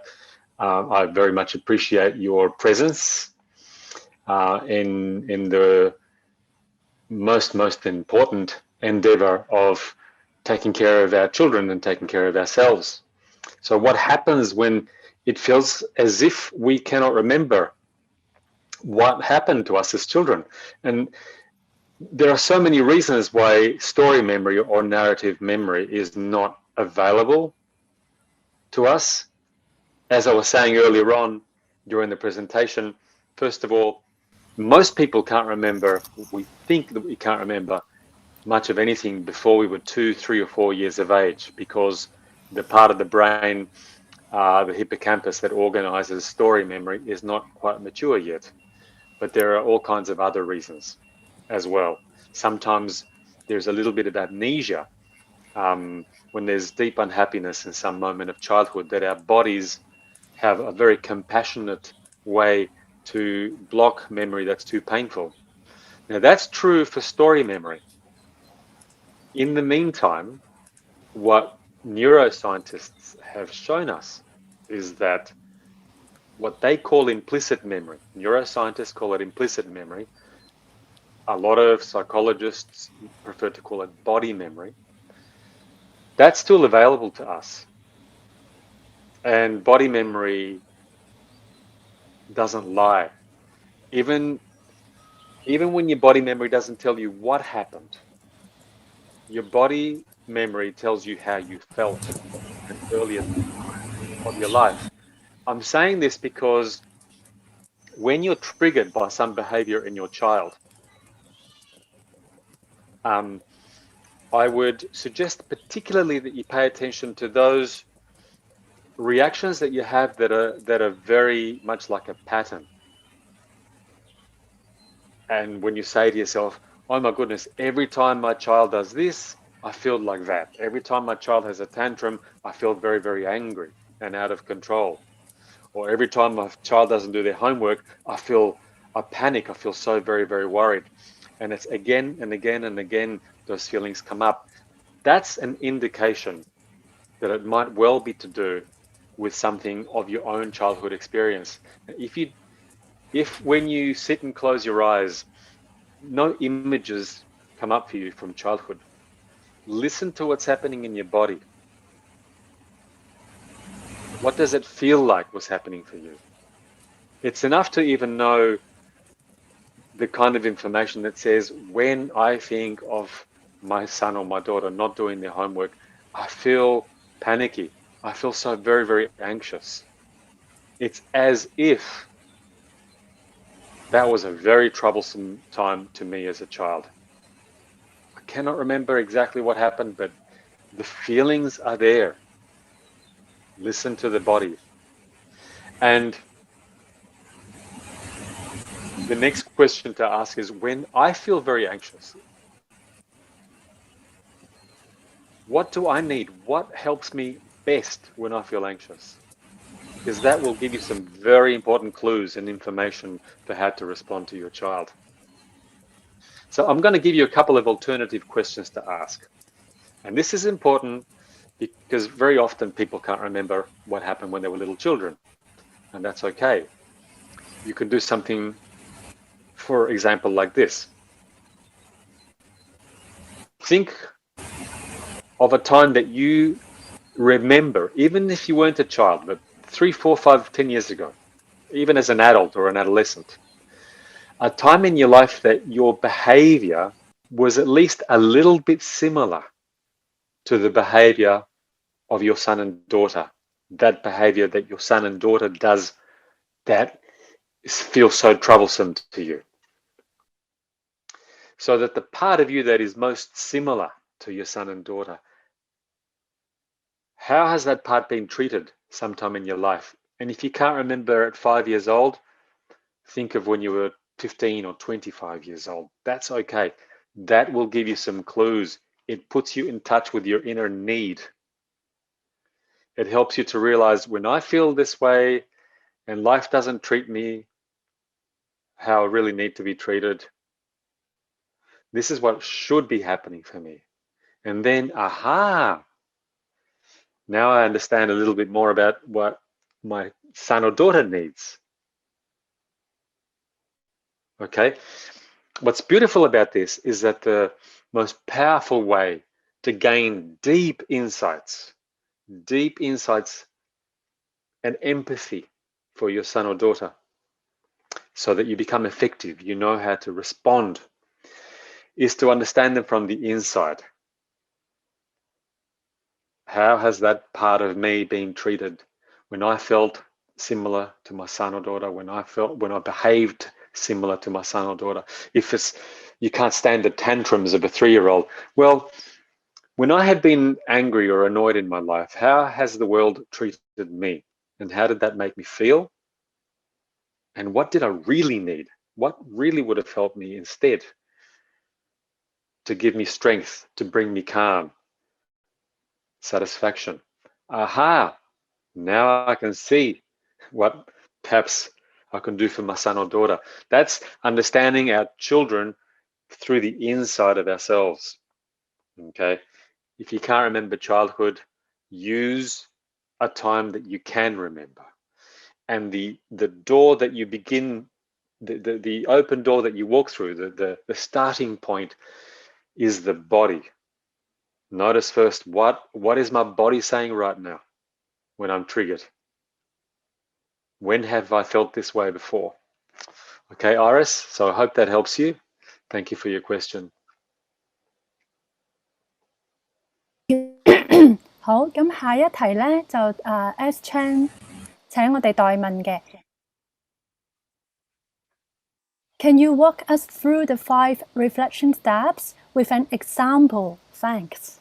I very much appreciate your presence in the most important endeavor of taking care of our children and taking care of ourselves. So what happens when it feels as if we cannot remember what happened to us as children? And there are so many reasons why story memory or narrative memory is not available to us. As I was saying earlier on during the presentation, first of all, most people can't remember, we think that we can't remember much of anything before we were 2, 3 or 4 years of age, because the part of the brain, the hippocampus that organizes story memory, is not quite mature yet. But there are all kinds of other reasons as well. Sometimes there's a little bit of amnesia when there's deep unhappiness in some moment of childhood, that our bodies have a very compassionate way to block memory that's too painful. Now that's true for story memory. In the meantime, what neuroscientists have shown us is that what they call implicit memory, neuroscientists call it implicit memory, a lot of psychologists prefer to call it body memory, that's still available to us. And body memory doesn't lie. Even when your body memory doesn't tell you what happened, your body memory tells you how you felt in earlier of your life. I'm saying this because when you're triggered by some behavior in your child, I would suggest particularly that you pay attention to those reactions that you have that are very much like a pattern. And when you say to yourself, oh my goodness, every time my child does this, I feel like that. Every time my child has a tantrum, I feel very, very angry and out of control. Or every time my child doesn't do their homework, I panic. I feel so very, very worried. And it's again and again and again, those feelings come up. That's an indication that it might well be to do with something of your own childhood experience. If when you sit and close your eyes, no images come up for you from childhood, listen to what's happening in your body. What does it feel like was happening for you? It's enough to even know the kind of information that says, when I think of my son or my daughter not doing their homework, I feel panicky. I feel so very, very anxious. It's as if that was a very troublesome time to me as a child. I cannot remember exactly what happened, but the feelings are there. Listen to the body. And the next question to ask is, when I feel very anxious, what do I need? What helps me best when I feel anxious? Because that will give you some very important clues and information for how to respond to your child. So I'm going to give you a couple of alternative questions to ask. And this is important because very often people can't remember what happened when they were little children. And that's okay. You can do something, for example, like this. Think of a time that you remember, even if you weren't a child, but 3, 4, 5, 10 years ago, even as an adult or an adolescent, a time in your life that your behavior was at least a little bit similar to the behavior of your son and daughter, that behavior that your son and daughter does that feels so troublesome to you. So that the part of you that is most similar to your son and daughter, how has that part been treated sometime in your life? And if you can't remember at 5 years old, think of when you were 15 or 25 years old. That's okay. That will give you some clues. It puts you in touch with your inner need. It helps you to realize, when I feel this way and life doesn't treat me how I really need to be treated, this is what should be happening for me. And then, aha, now I understand a little bit more about what my son or daughter needs. Okay? What's beautiful about this is that the most powerful way to gain deep insights and empathy for your son or daughter, so that you become effective, you know how to respond, is to understand them from the inside. How has that part of me been treated when I felt similar to my son or daughter, when I behaved similar to my son or daughter? If it's, you can't stand the tantrums of a 3-year-old, well, when I have been angry or annoyed in my life, how has the world treated me? And how did that make me feel? And what did I really need? What really would have helped me instead to give me strength, to bring me calm, satisfaction? Aha, now I can see what perhaps I can do for my son or daughter. That's understanding our children through the inside of ourselves. Okay, if you can't remember childhood, use a time that you can remember. And the door that you begin, the open door that you walk through, the starting point is the body. Notice first, what is my body saying right now when I'm triggered? When have I felt this way before? Okay, Iris, so I hope that helps you. Thank you for your question. 好，咁下一題咧就S Chen 請我哋代問嘅。Can you walk us through the 5 reflection steps with an example? Thanks.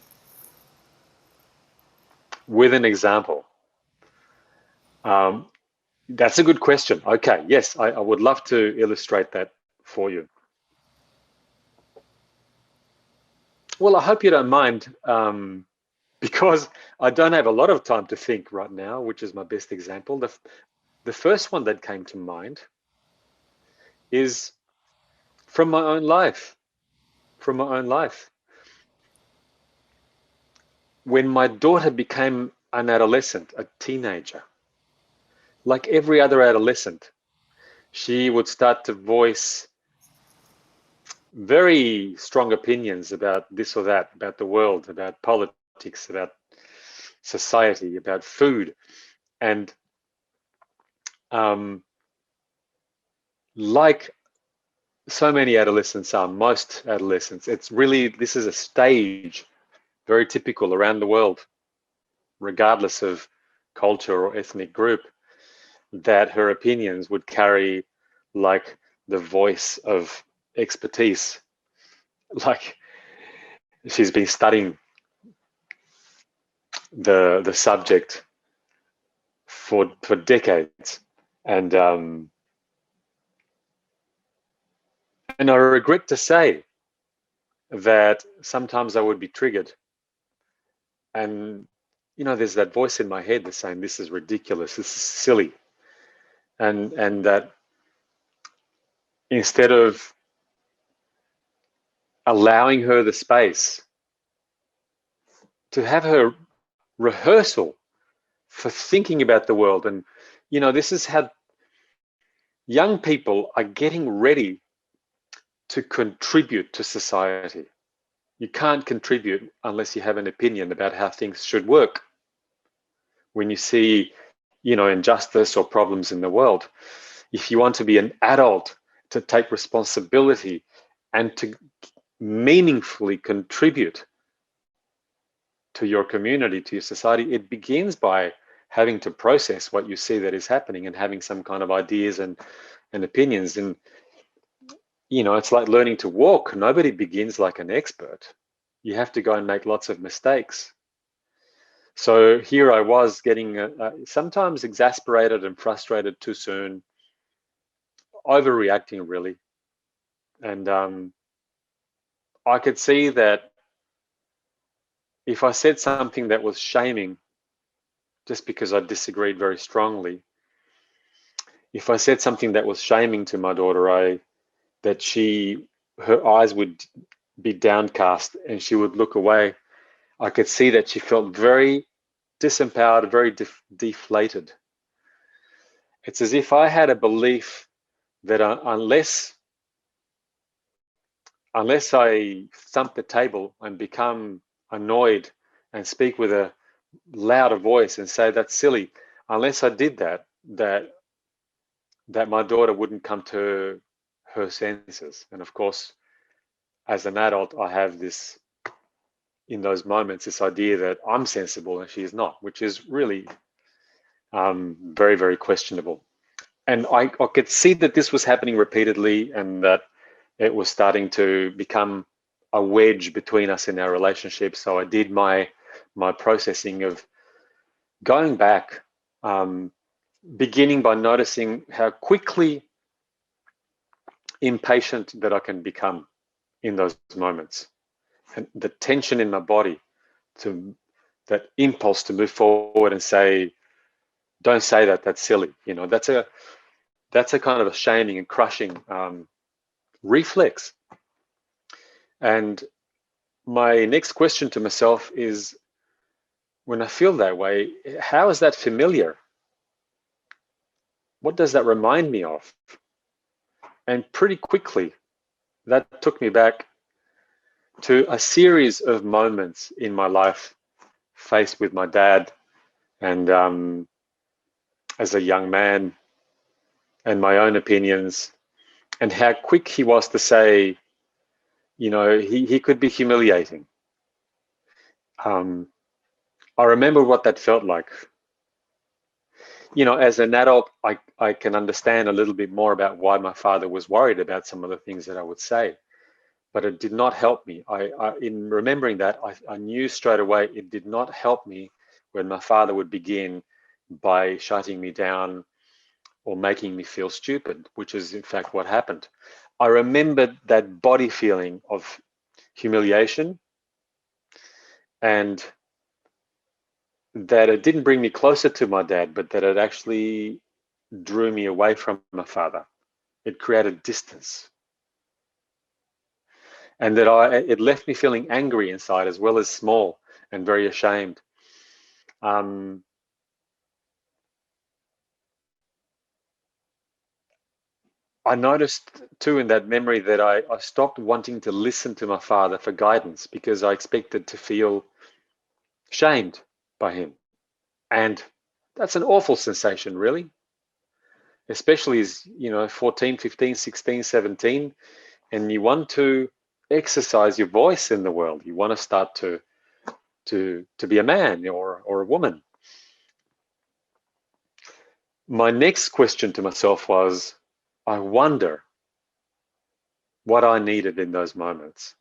With an example. That's a good question. Okay, yes, I would love to illustrate that for you. Well, I hope you don't mind, because I don't have a lot of time to think right now, which is my best example. the first one that came to mind is from my own life. When my daughter became an adolescent, a teenager, like every other adolescent, she would start to voice very strong opinions about this or that, about the world, about politics, about society, about food. And like so many adolescents are, most adolescents, this is a stage very typical around the world, regardless of culture or ethnic group, that her opinions would carry like the voice of expertise. Like she's been studying the subject for decades. And I regret to say that sometimes I would be triggered. And, you know, there's that voice in my head that's saying, this is ridiculous, this is silly. And that instead of allowing her the space to have her rehearsal for thinking about the world. And, you know, this is how young people are getting ready to contribute to society. You can't contribute unless you have an opinion about how things should work. When you see, you know, injustice or problems in the world, if you want to be an adult, to take responsibility and to meaningfully contribute to your community, to your society, it begins by having to process what you see that is happening and having some kind of ideas and opinions. And, you know, it's like learning to walk. Nobody begins like an expert. You have to go and make lots of mistakes. So here I was getting sometimes exasperated and frustrated too soon, overreacting really. And I could see that if I said something that was shaming, just because I disagreed very strongly, if I said something that was shaming to my daughter, her eyes would be downcast and she would look away. I could see that she felt very disempowered, very deflated. It's as if I had a belief that unless I thump the table and become annoyed and speak with a louder voice and say that's silly, unless I did that my daughter wouldn't come to her senses. And of course, as an adult, I have this, in those moments, this idea that I'm sensible and she is not, which is really very, very questionable. And I could see that this was happening repeatedly and that it was starting to become a wedge between us in our relationship. So I did my processing of going back, beginning by noticing how quickly impatient that I can become in those moments, and the tension in my body, to that impulse to move forward and say, don't say that, that's silly. You know, that's a kind of a shaming and crushing reflex. And my next question to myself is, when I feel that way, how is that familiar? What does that remind me of? And pretty quickly, that took me back to a series of moments in my life faced with my dad, and as a young man, and my own opinions, and how quick he was to say, you know, he could be humiliating. I remember what that felt like. You know, as an adult, I can understand a little bit more about why my father was worried about some of the things that I would say, but it did not help me. In remembering that, I knew straight away it did not help me when my father would begin by shutting me down or making me feel stupid, which is in fact what happened. I remembered that body feeling of humiliation, and that it didn't bring me closer to my dad, but that it actually drew me away from my father. It created distance. And that it left me feeling angry inside as well as small and very ashamed. I noticed too in that memory that I stopped wanting to listen to my father for guidance because I expected to feel shamed by him. And that's an awful sensation, really. Especially as, 14, 15, 16, 17, and you want to exercise your voice in the world. You want to start to be a man or a woman. My next question to myself was, I wonder what I needed in those moments.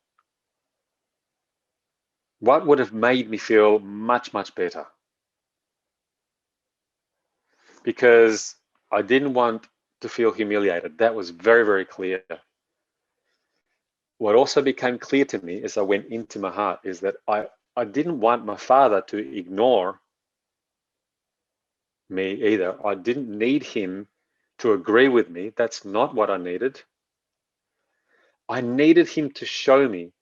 What would have made me feel much, much better? Because I didn't want to feel humiliated. That was very, very clear. What also became clear to me as I went into my heart is that I didn't want my father to ignore me either. I didn't need him to agree with me. That's not what I needed. I needed him to show me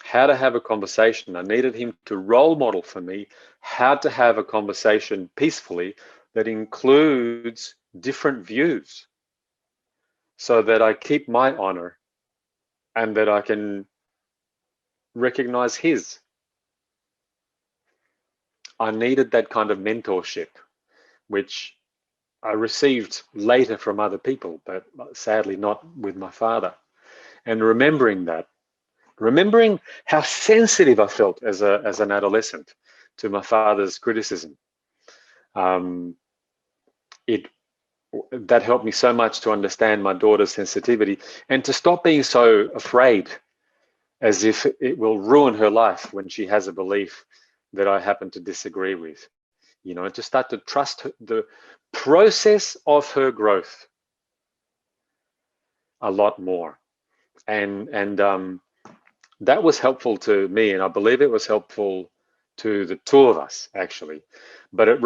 how to have a conversation. I needed him to role model for me how to have a conversation peacefully that includes different views so that I keep my honor and that I can recognize his. I needed that kind of mentorship, which I received later from other people, but sadly not with my father. And remembering how sensitive I felt as an adolescent to my father's criticism, that helped me so much to understand my daughter's sensitivity and to stop being so afraid as if it will ruin her life when she has a belief that I happen to disagree with. To start to trust the process of her growth a lot more. And that was helpful to me, and I believe it was helpful to the two of us, actually. But it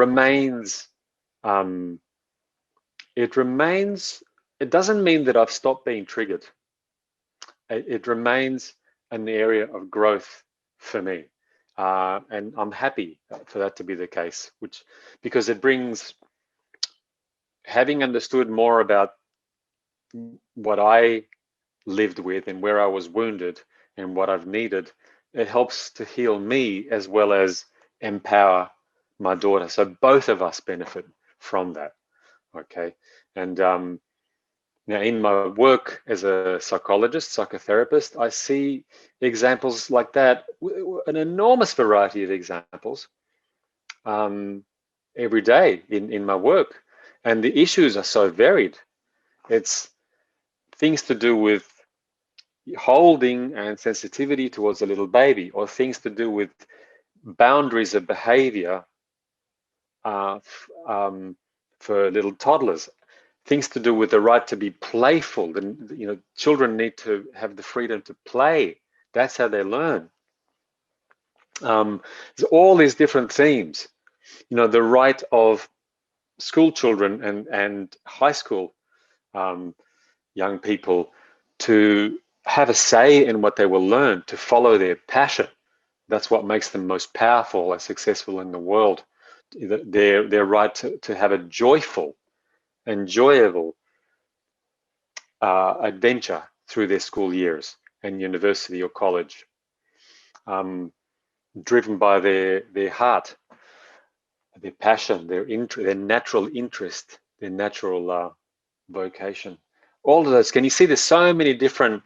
doesn't mean that I've stopped being triggered. It remains an area of growth for me. And I'm happy for that to be the case, because it brings, having understood more about what I lived with and where I was wounded and what I've needed, it helps to heal me as well as empower my daughter. So both of us benefit from that. Okay. And now in my work as a psychologist, psychotherapist, I see examples like that, an enormous variety of examples every day in my work. And the issues are so varied. It's things to do with holding and sensitivity towards a little baby, or things to do with boundaries of behavior for little toddlers, things to do with the right to be playful. And children need to have the freedom to play. That's how they learn. There's all these different themes. The right of school children and high school young people to have a say in what they will learn, to follow their passion. That's what makes them most powerful and successful in the world. Their right to have a joyful, enjoyable adventure through their school years and university or college, driven by their heart, their passion, their natural interest, their natural vocation. All of those. Can you see there's so many different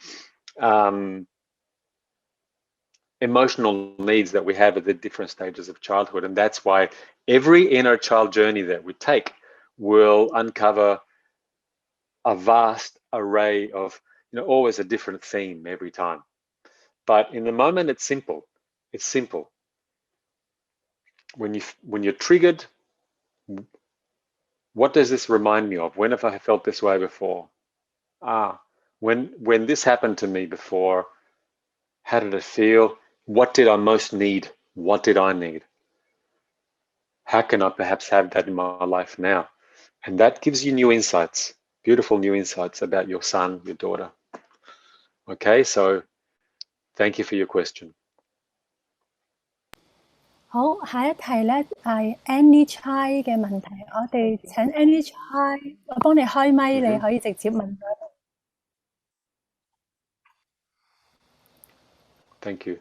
emotional needs that we have at the different stages of childhood, and that's why every inner child journey that we take will uncover a vast array of, always a different theme every time. But in the moment, it's simple. It's simple. When you're triggered, what does this remind me of? When have I felt this way before? When this happened to me before, how did it feel? What did I most need? What did I need? How can I perhaps have that in my life now? And that gives you new insights, beautiful new insights about your son, your daughter. Okay, so thank you for your question. 好，下一題咧係 Any Chai 嘅問題，我哋請 Any Chai，我幫你開咪，你可以直接問咗。Thank you.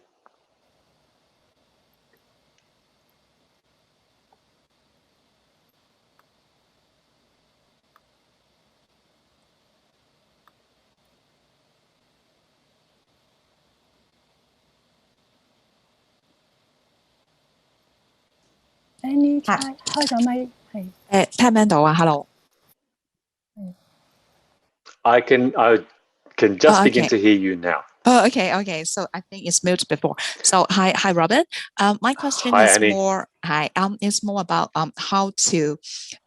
Any Chai 開咗咪，係。聽唔聽到啊 ？Hello。I can just begin to hear you now. Oh, okay. So I think it's muted before. So hi, Robin. My question Hi, is Annie. It's more about how do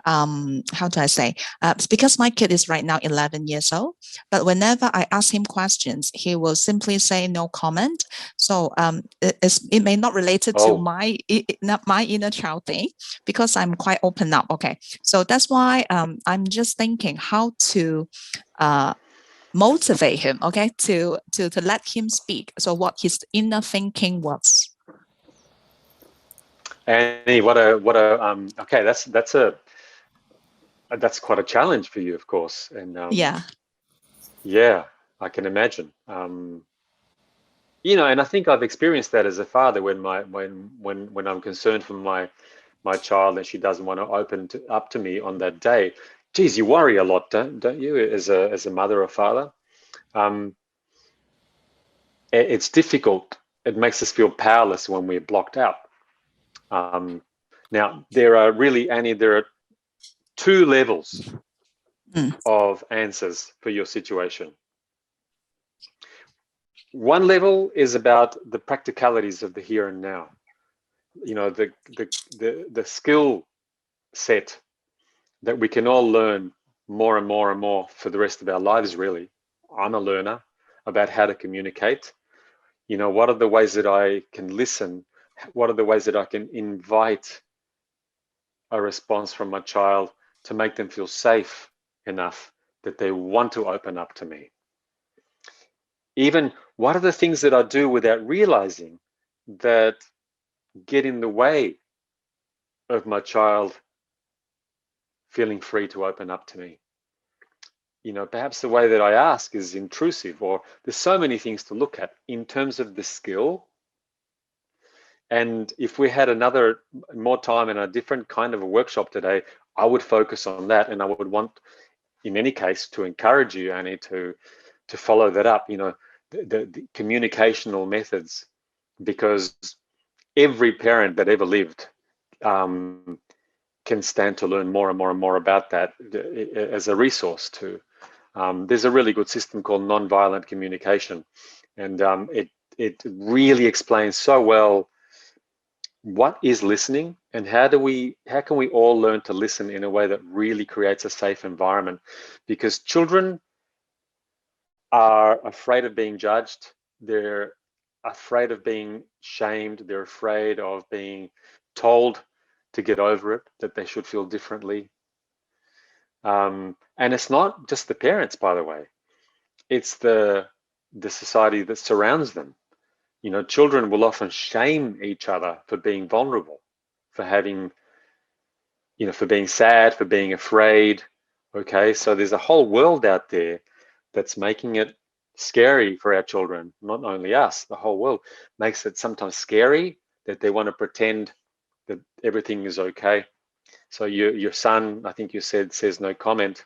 I say? Because my kid is right now 11 years old, but whenever I ask him questions, he will simply say no comment. So it may not related to my inner child thing, because I'm quite open up. Okay, so that's why I'm just thinking how to motivate him, okay, to let him speak. So what his inner thinking was. Annie, okay, that's quite a challenge for you, of course. And yeah, I can imagine. And I think I've experienced that as a father when I'm concerned for my child and she doesn't want to open up to me on that day. Geez, you worry a lot, don't you, as a mother or father? It's difficult. It makes us feel powerless when we're blocked out. Now, there are 2 levels of answers for your situation. One level is about the practicalities of the here and now. The skill set that we can all learn more and more and more for the rest of our lives, really. I'm a learner about how to communicate. What are the ways that I can listen? What are the ways that I can invite a response from my child to make them feel safe enough that they want to open up to me? Even what are the things that I do without realizing that get in the way of my child feeling free to open up to me? Perhaps the way that I ask is intrusive, or there's so many things to look at in terms of the skill. And if we had more time and a different kind of a workshop today, I would focus on that. And I would want, in any case, to encourage you, Annie, to follow that up, the communicational methods, because every parent that ever lived can stand to learn more and more and more about that as a resource too. There's a really good system called nonviolent communication, and it really explains so well what is listening and how can we all learn to listen in a way that really creates a safe environment, because children are afraid of being judged, they're afraid of being shamed, they're afraid of being told to get over it, that they should feel differently. And it's not just the parents, by the way, it's the society that surrounds them. Children will often shame each other for being vulnerable, for having, for being sad, for being afraid. Okay, so there's a whole world out there that's making it scary for our children, not only us, the whole world makes it sometimes scary that they want to pretend that everything is okay. So your son, I think you said, says no comment.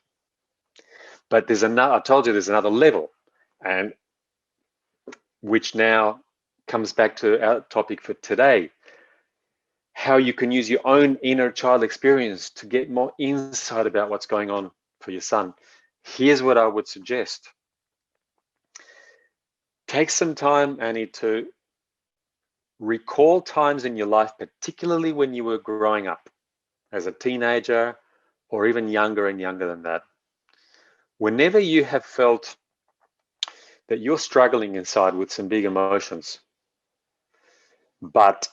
But I told you there's another level, and which now comes back to our topic for today, how you can use your own inner child experience to get more insight about what's going on for your son. Here's what I would suggest. Take some time, Annie, to recall times in your life, particularly when you were growing up as a teenager or even younger and younger than that. Whenever you have felt that you're struggling inside with some big emotions, but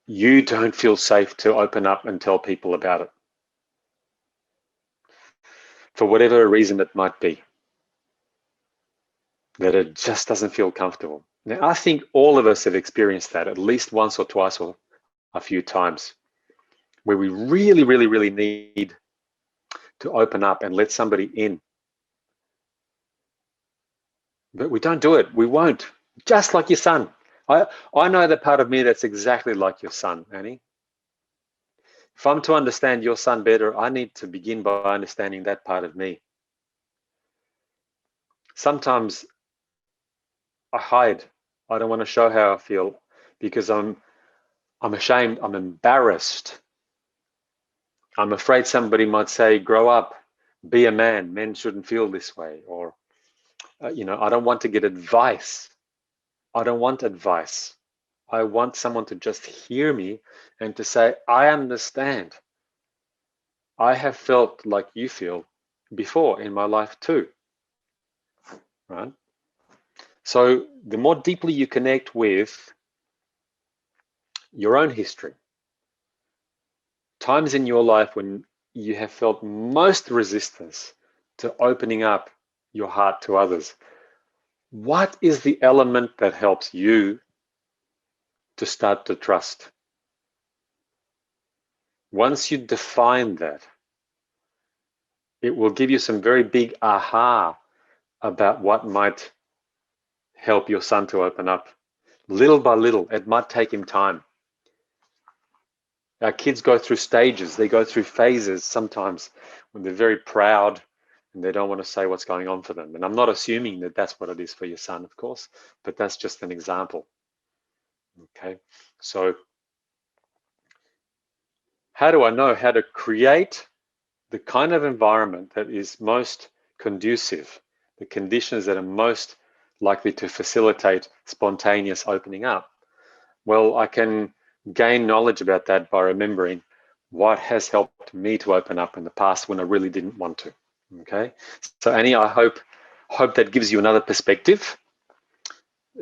you don't feel safe to open up and tell people about it. for whatever reason it might be, that it just doesn't feel comfortable. Now, I think all of us have experienced that at least once or twice or a few times, where we really, really, really need to open up and let somebody in. But we don't do it. We won't. Just like your son. I know the part of me that's exactly like your son, Annie. If I'm to understand your son better, I need to begin by understanding that part of me. Sometimes I hide. I don't want to show how I feel because I'm ashamed, I'm embarrassed. I'm afraid somebody might say, grow up, be a man, men shouldn't feel this way. Or, I don't want to get advice. I don't want advice. I want someone to just hear me and to say, I understand. I have felt like you feel before in my life too, right? So the more deeply you connect with your own history, times in your life when you have felt most resistance to opening up your heart to others, what is the element that helps you to start to trust? Once you define that, it will give you some very big aha about what might help your son to open up. Little by little, it might take him time. Our kids go through stages, they go through phases sometimes when they're very proud and they don't want to say what's going on for them. And I'm not assuming that that's what it is for your son, of course, but that's just an example. Okay, so how do I know how to create the kind of environment that is most conducive, the conditions that are most likely to facilitate spontaneous opening up? Well, I can gain knowledge about that by remembering what has helped me to open up in the past when I really didn't want to. Okay, so Annie, I hope that gives you another perspective,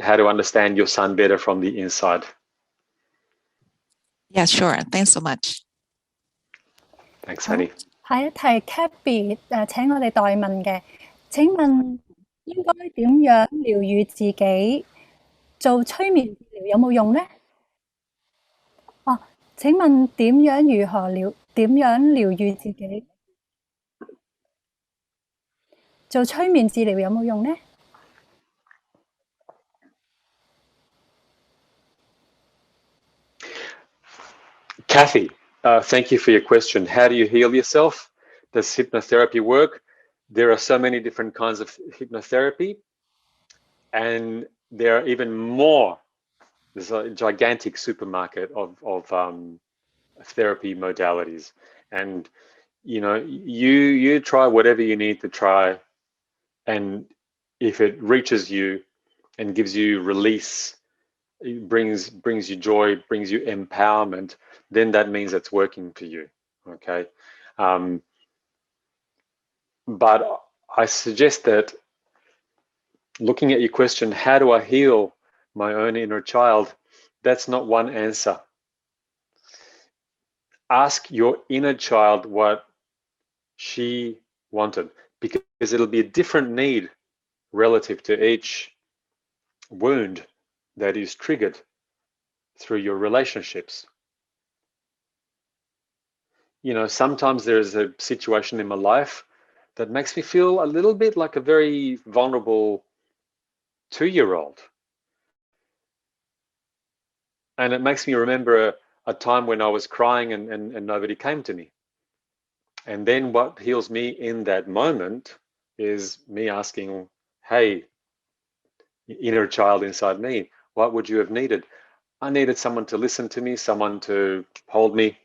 how to understand your son better from the inside. Yeah, sure. Thanks so much. Thanks, Annie. 下一題 Cabby 請我哋代問嘅，請問應該點樣療愈自己？做催眠治療有冇用呢？哦，請問點樣療愈自己？做催眠治療有冇用呢？ Kathy, thank you for your question. How do you heal yourself? Does hypnotherapy work? There are so many different kinds of hypnotherapy, and there are even more. There's a gigantic supermarket of therapy modalities, and you try whatever you need to try, and if it reaches you and gives you release, it brings you joy, brings you empowerment, then that means it's working for you. Okay, but I suggest that looking at your question, how do I heal my own inner child? That's not one answer. Ask your inner child what she wanted, because it'll be a different need relative to each wound that is triggered through your relationships. Sometimes there's a situation in my life that makes me feel a little bit like a very vulnerable 2-year-old. And it makes me remember a time when I was crying and nobody came to me. And then what heals me in that moment is me asking, hey, inner child inside me, what would you have needed? I needed someone to listen to me, someone to hold me.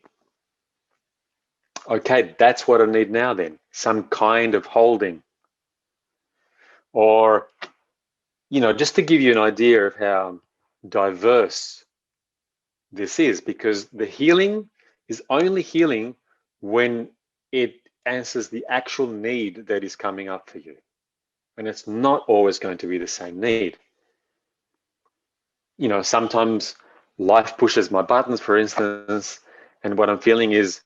Okay, that's what I need now then, some kind of holding. Or, just to give you an idea of how diverse this is, because the healing is only healing when it answers the actual need that is coming up for you. And it's not always going to be the same need. Sometimes life pushes my buttons, for instance, and what I'm feeling is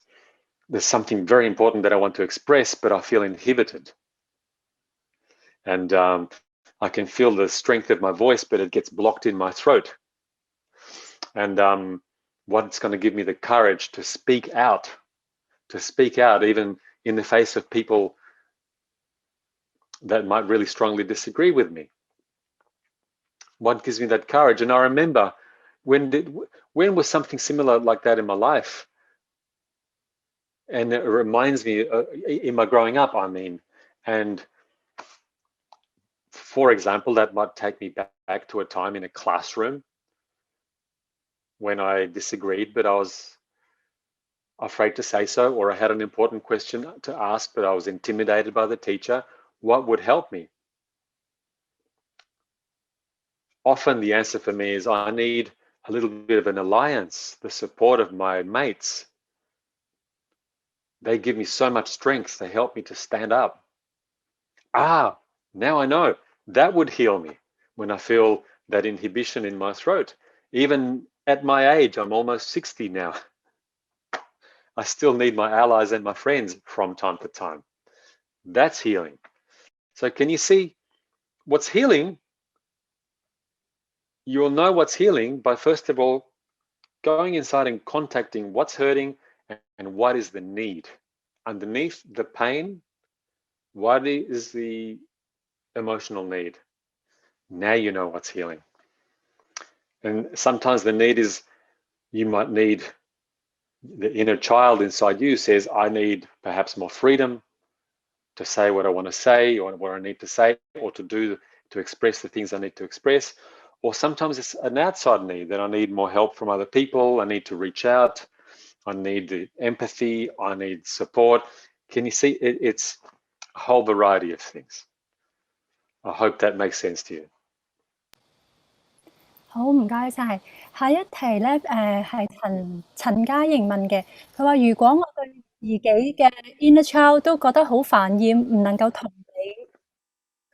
there's something very important that I want to express, but I feel inhibited. And I can feel the strength of my voice, but it gets blocked in my throat. And what's going to give me the courage to speak out even in the face of people that might really strongly disagree with me? What gives me that courage? And I remember when was something similar like that in my life? And it reminds me in my growing up, I mean, and for example, that might take me back to a time in a classroom when I disagreed, but I was afraid to say so, or I had an important question to ask, but I was intimidated by the teacher. What would help me? Often the answer for me is I need a little bit of an alliance, the support of my mates. They give me so much strength. They help me to stand up. Now I know that would heal me when I feel that inhibition in my throat. Even at my age, I'm almost 60 now. I still need my allies and my friends from time to time. That's healing. So can you see what's healing? You'll know what's healing by, first of all, going inside and contacting what's hurting and what is the need. Underneath the pain, what is the emotional need? Now you know what's healing. And sometimes the need is, you might need, the inner child inside you says, I need perhaps more freedom to say what I want to say, or what I need to say, or to express the things I need to express. Or sometimes it's an outside need, that I need more help from other people. I need to reach out. I need the empathy. I need support. Can you see it's a whole variety of things. I hope that makes sense to you. 好，唔該晒。下一題咧，係陳嘉瑩問嘅。佢話：如果我對自己嘅 inner child 都覺得好煩厭，唔能夠同理，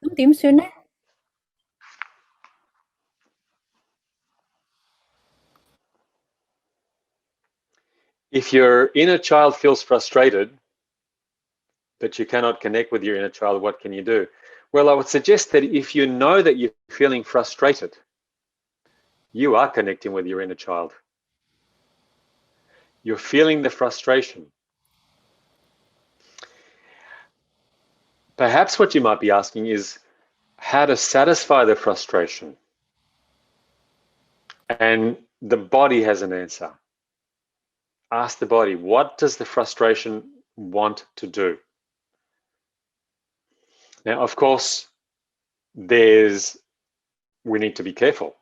咁點算咧？ If your inner child feels frustrated, but you cannot connect with your inner child, what can you do? Well, I would suggest that if you know that you're feeling frustrated, you are connecting with your inner child. You're feeling the frustration. Perhaps what you might be asking is how to satisfy the frustration. And the body has an answer. Ask the body, what does the frustration want to do? Now, of course, we need to be careful.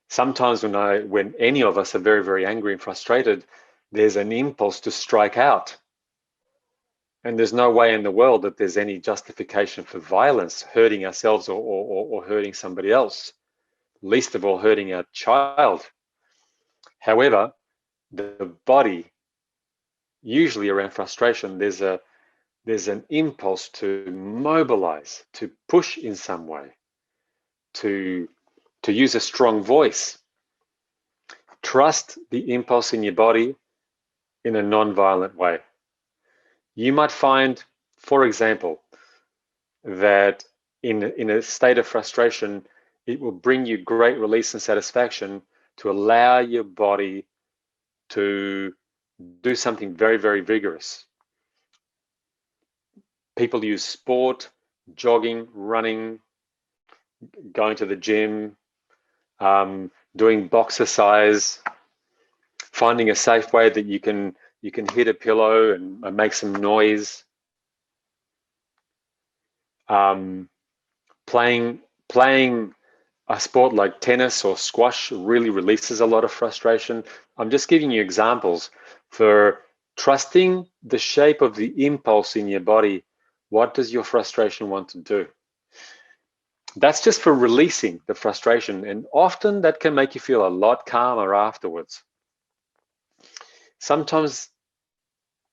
Sometimes when any of us are very, very angry and frustrated, there's an impulse to strike out. And there's no way in the world that there's any justification for violence, hurting ourselves or hurting somebody else, least of all hurting our child. However, the body, usually around frustration, there's an impulse to mobilize, to push in some way, to use a strong voice. Trust the impulse in your body in a non-violent way. You might find, for example, that in a state of frustration, it will bring you great release and satisfaction to allow your body to do something very, very vigorous. People use sport, jogging, running, going to the gym, doing boxercise, finding a safe way that you can hit a pillow and make some noise. Playing a sport like tennis or squash really releases a lot of frustration. I'm just giving you examples for trusting the shape of the impulse in your body. What does your frustration want to do? That's just for releasing the frustration, and often that can make you feel a lot calmer afterwards. Sometimes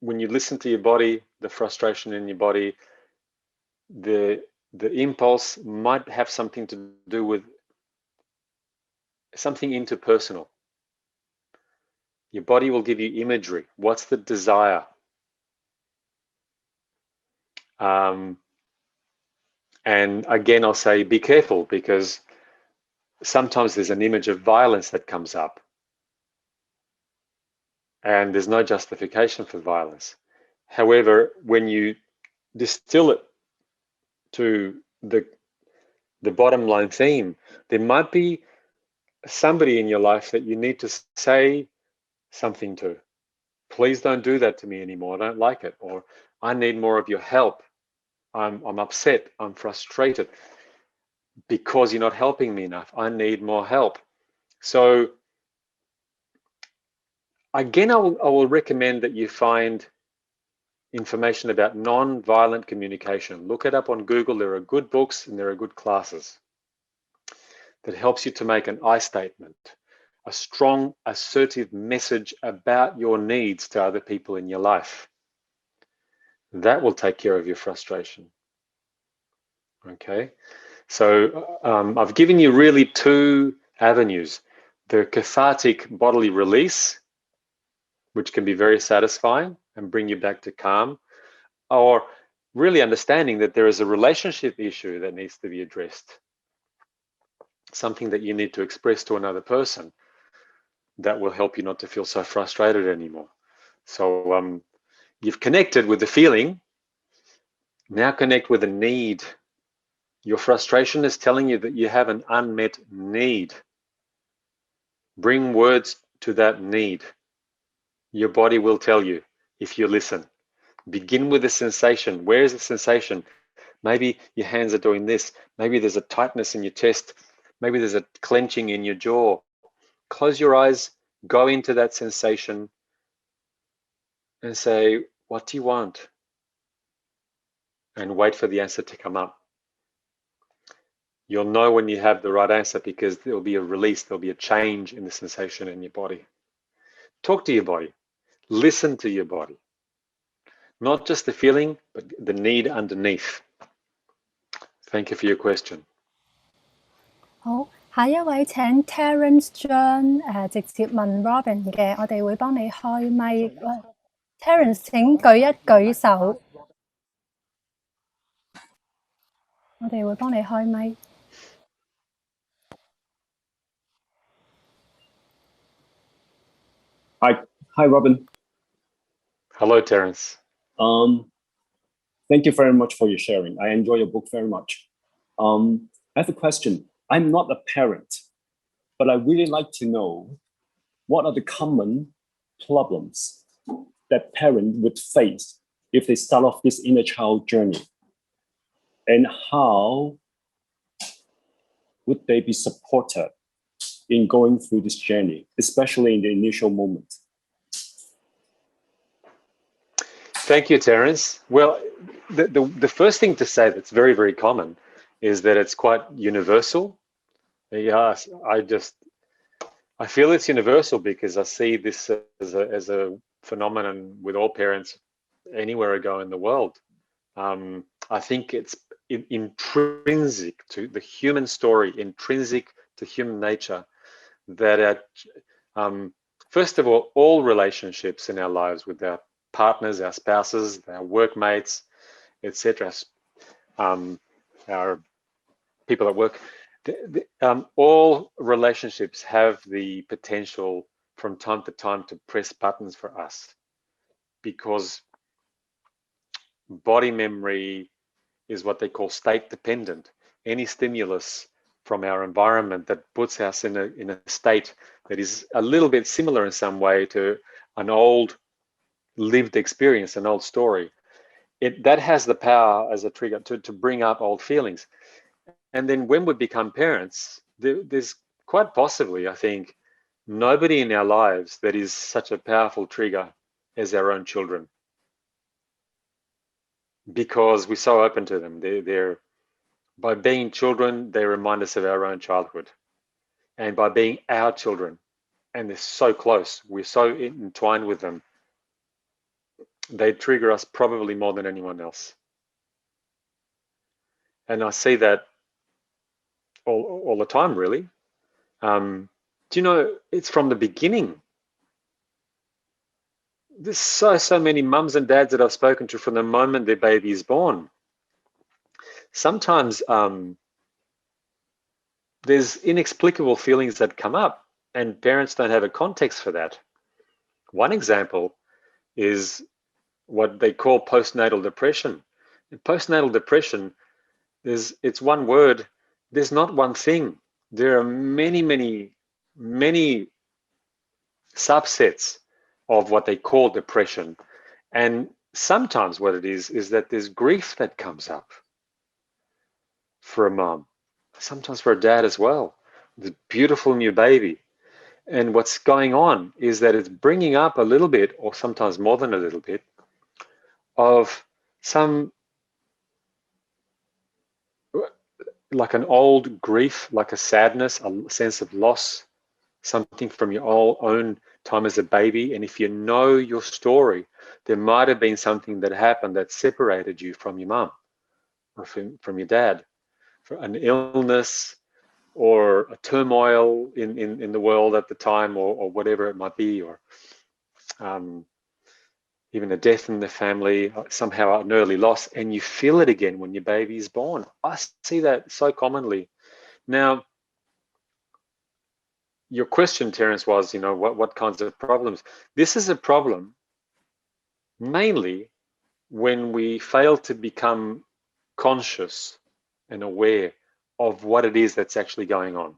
when you listen to your body, the frustration in your body, the impulse might have something to do with something interpersonal. Your body will give you imagery. What's the desire? And again, I'll say be careful, because sometimes there's an image of violence that comes up, and there's no justification for violence. However, when you distill it to the bottom line theme, there might be somebody in your life that you need to say something to. Please don't do that to me anymore. I don't like it. Or I need more of your help. I'm upset. I'm frustrated because you're not helping me enough. I need more help. So again, I will recommend that you find information about non-violent communication. Look it up on Google. There are good books and there are good classes that helps you to make an I statement, a strong, assertive message about your needs to other people in your life. That will take care of your frustration. Okay, so I've given you really two avenues: the cathartic bodily release, which can be very satisfying and bring you back to calm, or really understanding that there is a relationship issue that needs to be addressed, something that you need to express to another person that will help you not to feel so frustrated anymore. So you've connected with the feeling, now connect with the need. Your frustration is telling you that you have an unmet need. Bring words to that need. Your body will tell you if you listen. Begin with the sensation. Where is the sensation? Maybe your hands are doing this. Maybe there's a tightness in your chest. Maybe there's a clenching in your jaw. Close your eyes, go into that sensation and say, what do you want? And wait for the answer to come up. You'll know when you have the right answer, because there'll be a release, there'll be a change in the sensation in your body. Talk to your body. Listen to your body. Not just the feeling, but the need underneath. Thank you for your question. 好，下一位請 Terence 將直接問 Robin 嘅，我哋會幫你開咪。Terence 請舉一舉手，我哋會幫你開咪。Hi, Robin. Hello, Terence. Thank you very much for your sharing. I enjoy your book very much. I have a question. I'm not a parent, but I really like to know what are the common problems that parents would face if they start off this inner child journey, and how would they be supported in going through this journey, especially in the initial moment? Thank you, Terence. Well, the first thing to say that's very, very common is that it's quite universal. Yeah, I feel it's universal because I see this as a phenomenon with all parents anywhere I go in the world. I think it's intrinsic to the human story, intrinsic to human nature, that first of all relationships in our lives with our partners, our spouses, our workmates, etc., our people at work, all relationships have the potential from time to time to press buttons for us, because body memory is what they call state dependent. Any stimulus from our environment that puts us in a state that is a little bit similar in some way to an old lived experience, an old story, that has the power as a trigger to bring up old feelings. And then when we become parents, there's quite possibly, I think, nobody in our lives that is such a powerful trigger as our own children, because we're so open to them. They're by being children, they remind us of our own childhood, and by being our children, and they're so close, we're so entwined with them, they trigger us probably more than anyone else. And I see that all the time, really. Do you know, it's from the beginning. there's so many mums and dads that I've spoken to from the moment their baby is born. Sometimes there's inexplicable feelings that come up and parents don't have a context for that. One example is what they call postnatal depression. In postnatal depression, it's one word, there's not one thing. There are many subsets of what they call depression. And sometimes what it is that there's grief that comes up for a mom, sometimes for a dad as well, the beautiful new baby. And what's going on is that it's bringing up a little bit, or sometimes more than a little bit, of some, like an old grief, like a sadness, a sense of loss, something from your own time as a baby. And if you know your story, there might have been something that happened that separated you from your mum or from your dad, for an illness or a turmoil in the world at the time, or whatever it might be, or even a death in the family, somehow an early loss, and you feel it again when your baby is born. I see that so commonly. Now, your question, Terence, was, what kinds of problems? This is a problem mainly when we fail to become conscious and aware of what it is that's actually going on.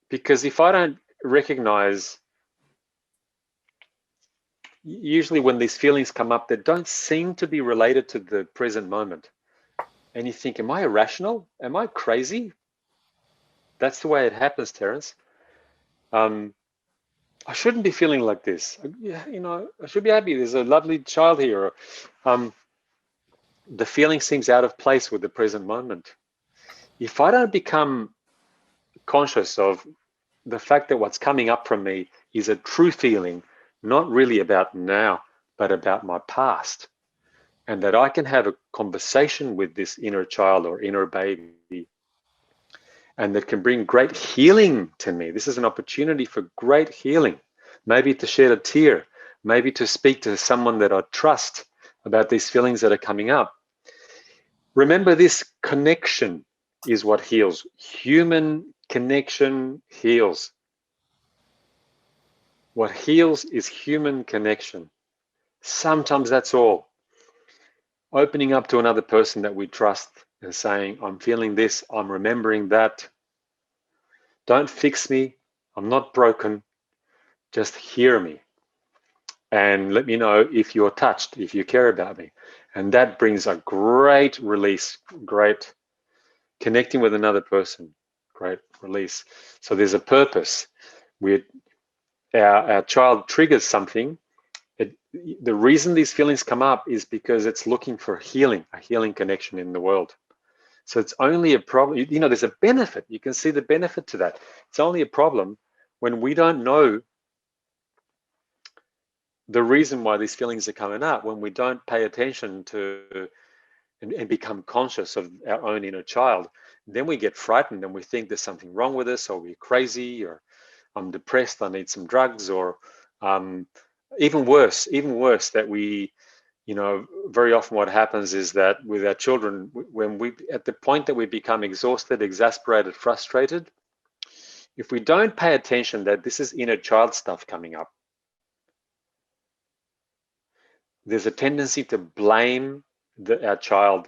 Because if I don't recognize, usually when these feelings come up that don't seem to be related to the present moment, and you think, am I irrational? Am I crazy? That's the way it happens, Terence. I shouldn't be feeling like this. I should be happy. There's a lovely child here. The feeling seems out of place with the present moment. If I don't become conscious of the fact that what's coming up from me is a true feeling, not really about now, but about my past, and that I can have a conversation with this inner child or inner baby, and that can bring great healing to me. This is an opportunity for great healing, maybe to shed a tear, maybe to speak to someone that I trust about these feelings that are coming up. Remember, this connection is what heals. Human connection heals. What heals is human connection. Sometimes that's all. Opening up to another person that we trust and saying, I'm feeling this, I'm remembering that. Don't fix me, I'm not broken, just hear me. And let me know if you're touched, if you care about me. And that brings a great release, great connecting with another person, great release. So there's a purpose. Our child triggers something. The reason these feelings come up is because it's looking for healing, a healing connection in the world. So it's only a problem, there's a benefit. You can see the benefit to that. It's only a problem when we don't know the reason why these feelings are coming up, when we don't pay attention to and become conscious of our own inner child. Then we get frightened and we think there's something wrong with us, or we're crazy, or I'm depressed, I need some drugs, or even worse, that we, very often what happens is that with our children, when at the point that we become exhausted, exasperated, frustrated, if we don't pay attention that this is inner child stuff coming up, there's a tendency to blame our child.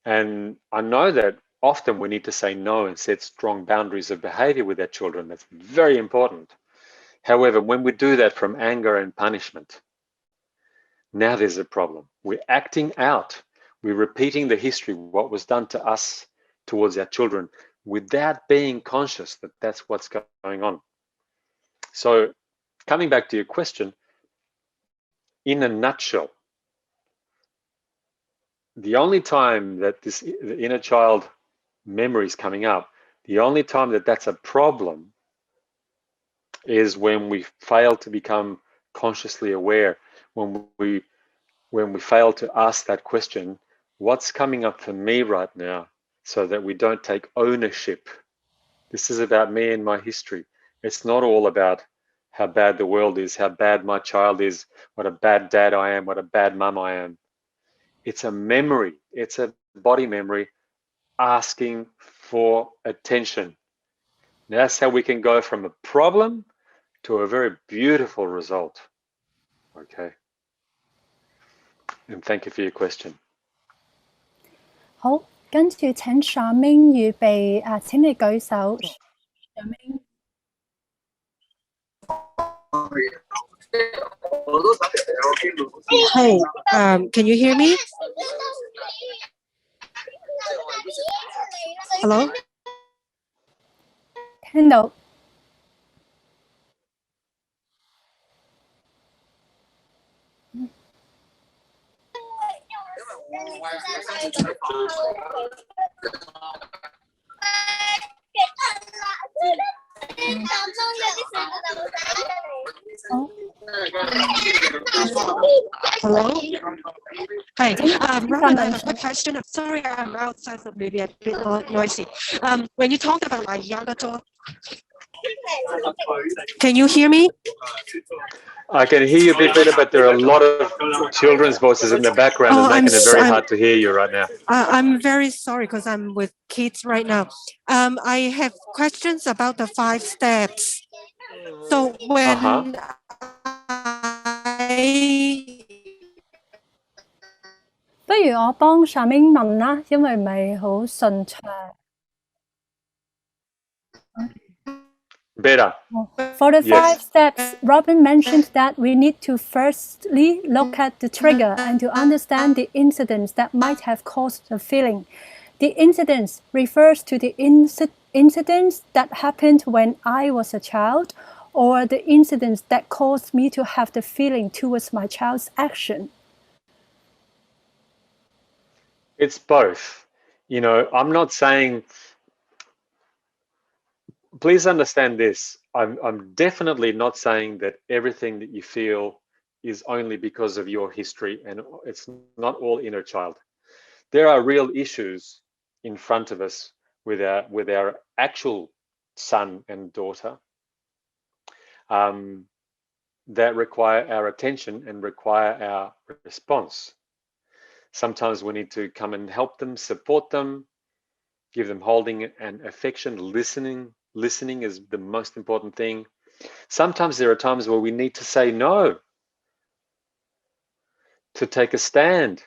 And I know that often we need to say no and set strong boundaries of behavior with our children. That's very important. However, when we do that from anger and punishment, now there's a problem. We're acting out. We're repeating the history, what was done to us towards our children, without being conscious that that's what's going on. So coming back to your question, in a nutshell, the only time that the inner child memory is coming up, the only time that that's a problem is when we fail to become consciously aware, when we fail to ask that question, what's coming up for me right now, so that we don't take ownership. This is about me and my history. It's not all about how bad the world is, how bad my child is, what a bad dad I am, what a bad mum I am. It's a memory. It's a body memory asking for attention. That's how we can go from a problem to a very beautiful result. Okay. And thank you for your question. 好，跟住請 Charmaine 預備請你舉手。Charmaine. Hey, can you hear me? Hello? 聽到。Hello? Hi. Robin, I have a question. I'm sorry, I'm outside, so maybe a bit noisy. When you talk about my younger daughter, can you hear me? I can hear you a bit better, but there are a lot of children's voices in the background and making it very hard to hear you right now. I'm very sorry because I'm with kids right now. I have questions about the 5 steps. So when I 不如我幫 Charmaine 問啦，因為唔係好順暢。Better. For the 5 Yes. steps, Robin mentioned that we need to firstly look at the trigger and to understand the incidents that might have caused the feeling. The incidents refers to the incidents that happened when I was a child, or the incidents that caused me to have the feeling towards my child's action. It's both. You know, I'm not saying, please understand this. I'm definitely not saying that everything that you feel is only because of your history, and it's not all inner child. There are real issues in front of us with our actual son and daughter that require our attention and require our response. Sometimes we need to come and help them, support them, give them holding and affection, listening. Listening is the most important thing. Sometimes there are times where we need to say no, to take a stand.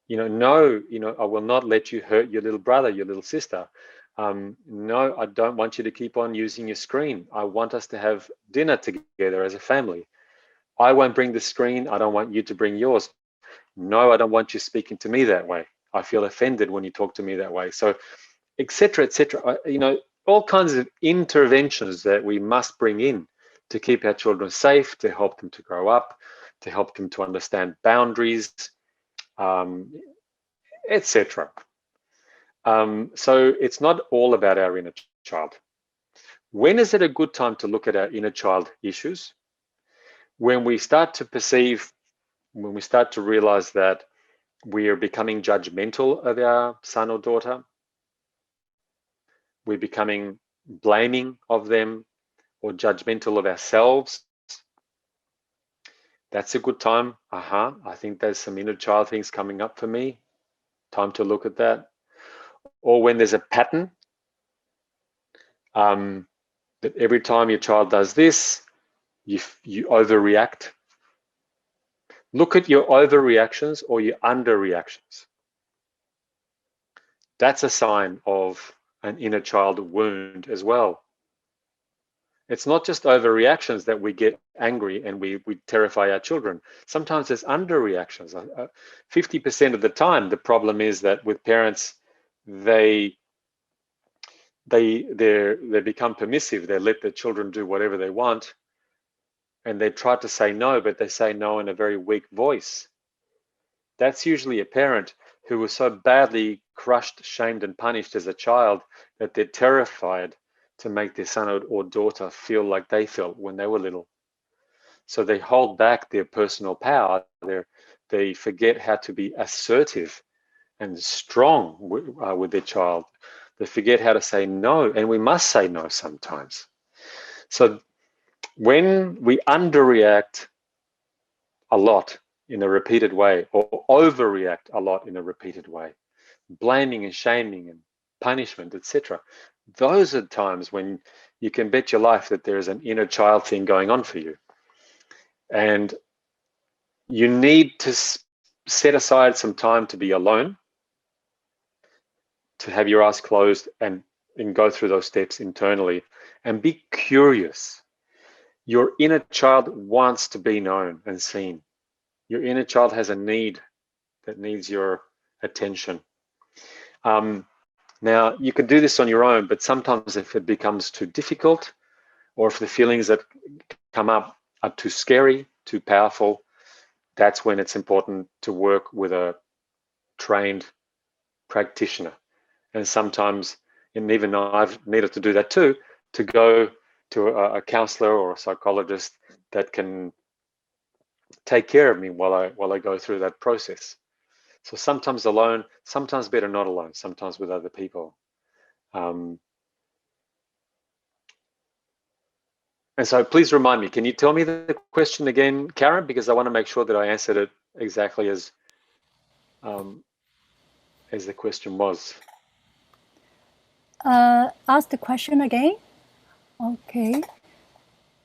No, I will not let you hurt your little brother, your little sister. No, I don't want you to keep on using your screen. I want us to have dinner together as a family. I won't bring the screen. I don't want you to bring yours. No, I don't want you speaking to me that way. I feel offended when you talk to me that way. So, etc., etc. All kinds of interventions that we must bring in to keep our children safe, to help them to grow up, to help them to understand boundaries, etc. So it's not all about our inner child. When is it a good time to look at our inner child issues? When we start to perceive, when we start to realize that we are becoming judgmental of our son or daughter, we're becoming blaming of them or judgmental of ourselves. That's a good time. I think there's some inner child things coming up for me. Time to look at that. Or when there's a pattern that every time your child does this, you overreact. Look at your overreactions or your underreactions. That's a sign of an inner child wound as well. It's not just overreactions that we get angry and we terrify our children. Sometimes there's underreactions. 50% of the time, the problem is that with parents, they become permissive. They let their children do whatever they want, and they try to say no, but they say no in a very weak voice. That's usually a parent who was so badly crushed, shamed, and punished as a child that they're terrified to make their son or daughter feel like they felt when they were little. So they hold back their personal power. They forget how to be assertive and strong with their child. They forget how to say no, and we must say no sometimes. So when we underreact a lot in a repeated way, or overreact a lot in a repeated way, blaming and shaming and punishment, etc., those are times when you can bet your life that there is an inner child thing going on for you. And you need to set aside some time to be alone, to have your eyes closed and go through those steps internally and be curious. Your inner child wants to be known and seen. Your inner child has a need that needs your attention. Now, you can do this on your own, but sometimes if it becomes too difficult, or if the feelings that come up are too scary, too powerful, that's when it's important to work with a trained practitioner. And sometimes, and even I've needed to do that too, to go to a counselor or a psychologist that can take care of me while I go through that process. So sometimes alone, sometimes better not alone, sometimes with other people. And so please remind me, can you tell me the question again, Karen? Because I want to make sure that I answered it exactly as the question was. Ask the question again. Okay.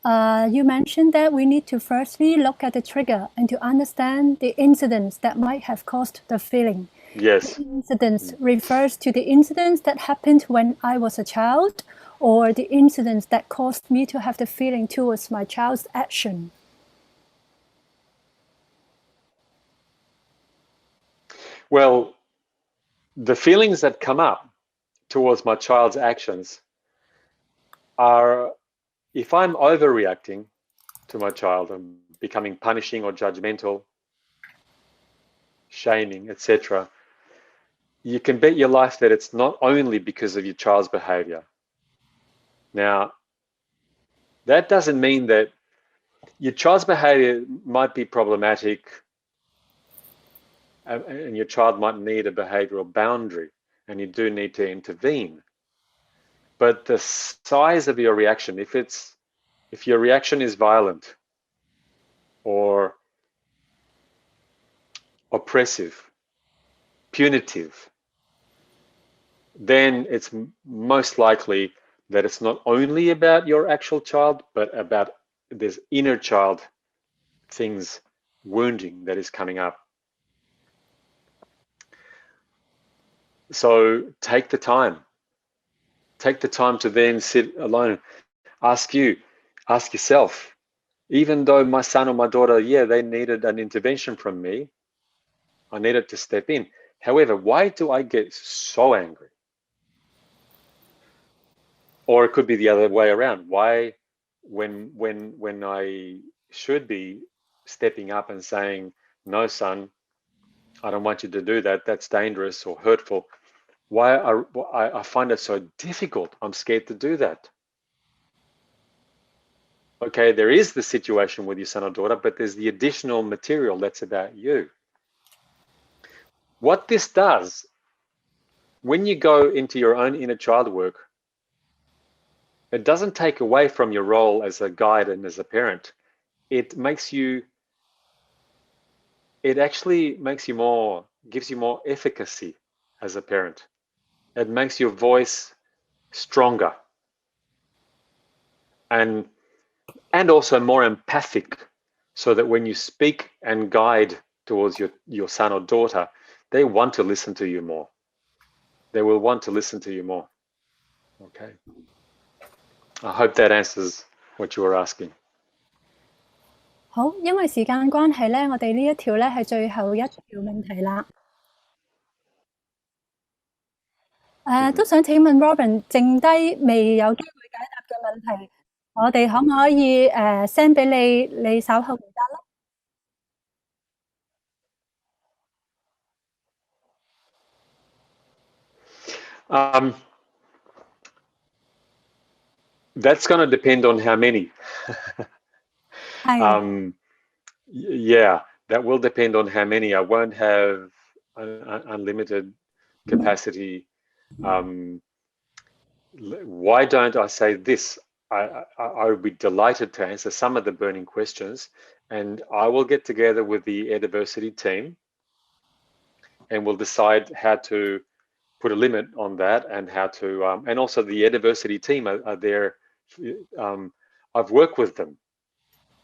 You mentioned that we need to firstly look at the trigger and to understand the incidents that might have caused the feeling. Yes. The incidents refers to the incidents that happened when I was a child, or the incidents that caused me to have the feeling towards my child's action. Well, the feelings that come up towards my child's actions are, if I'm overreacting to my child and becoming punishing or judgmental, shaming, etc., you can bet your life that it's not only because of your child's behavior. Now, that doesn't mean that your child's behavior might be problematic and your child might need a behavioral boundary, and you do need to intervene. But the size of your reaction, if your reaction is violent or oppressive, punitive, then it's most likely that it's not only about your actual child, but about this inner child things, wounding that is coming up. So take the time. Take the time to then sit alone. Ask yourself, even though my son or my daughter, yeah, they needed an intervention from me, I needed to step in. However, why do I get so angry? Or it could be the other way around. Why, when I should be stepping up and saying, no, son, I don't want you to do that. That's dangerous or hurtful. Why I find it so difficult. I'm scared to do that. Okay, there is the situation with your son or daughter, but there's the additional material that's about you. What this does, when you go into your own inner child work, it doesn't take away from your role as a guide and as a parent. It actually makes you more, gives you more efficacy as a parent. It makes your voice stronger and also more empathic, so that when you speak and guide towards your son or daughter, they want to listen to you more. They will want to listen to you more. Okay. I hope that answers what you were asking. 好，因為時間關係咧，我哋呢一條咧係最後一條問題啦。都想請問 Robin， 剩低未有機會解答嘅問題，我哋可唔可以send 俾你，你稍後回答啦？ That's going to depend on how many. Yeah, that will depend on how many. I won't have unlimited capacity. Why don't I say this? I would be delighted to answer some of the burning questions, and I will get together with the EDiversity team and we'll decide how to put a limit on that, and how to, and also the EDiversity team are there. I've worked with them.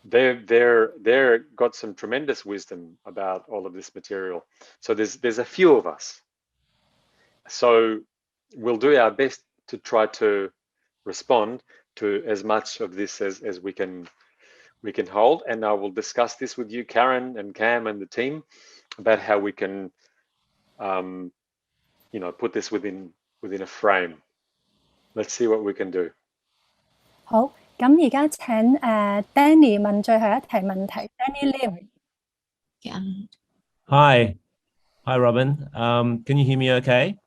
They're got some tremendous wisdom about all of this material. So there's a few of us. So we'll do our best to try to respond to as much of this as we can hold, and I will discuss this with you, Karen and Cam and the team, about how we can put this within a frame. Let's see what we can do. 好，咁而家請Danny 問最後一題問題。Danny Lim。Hi, Robin. Can you hear me okay?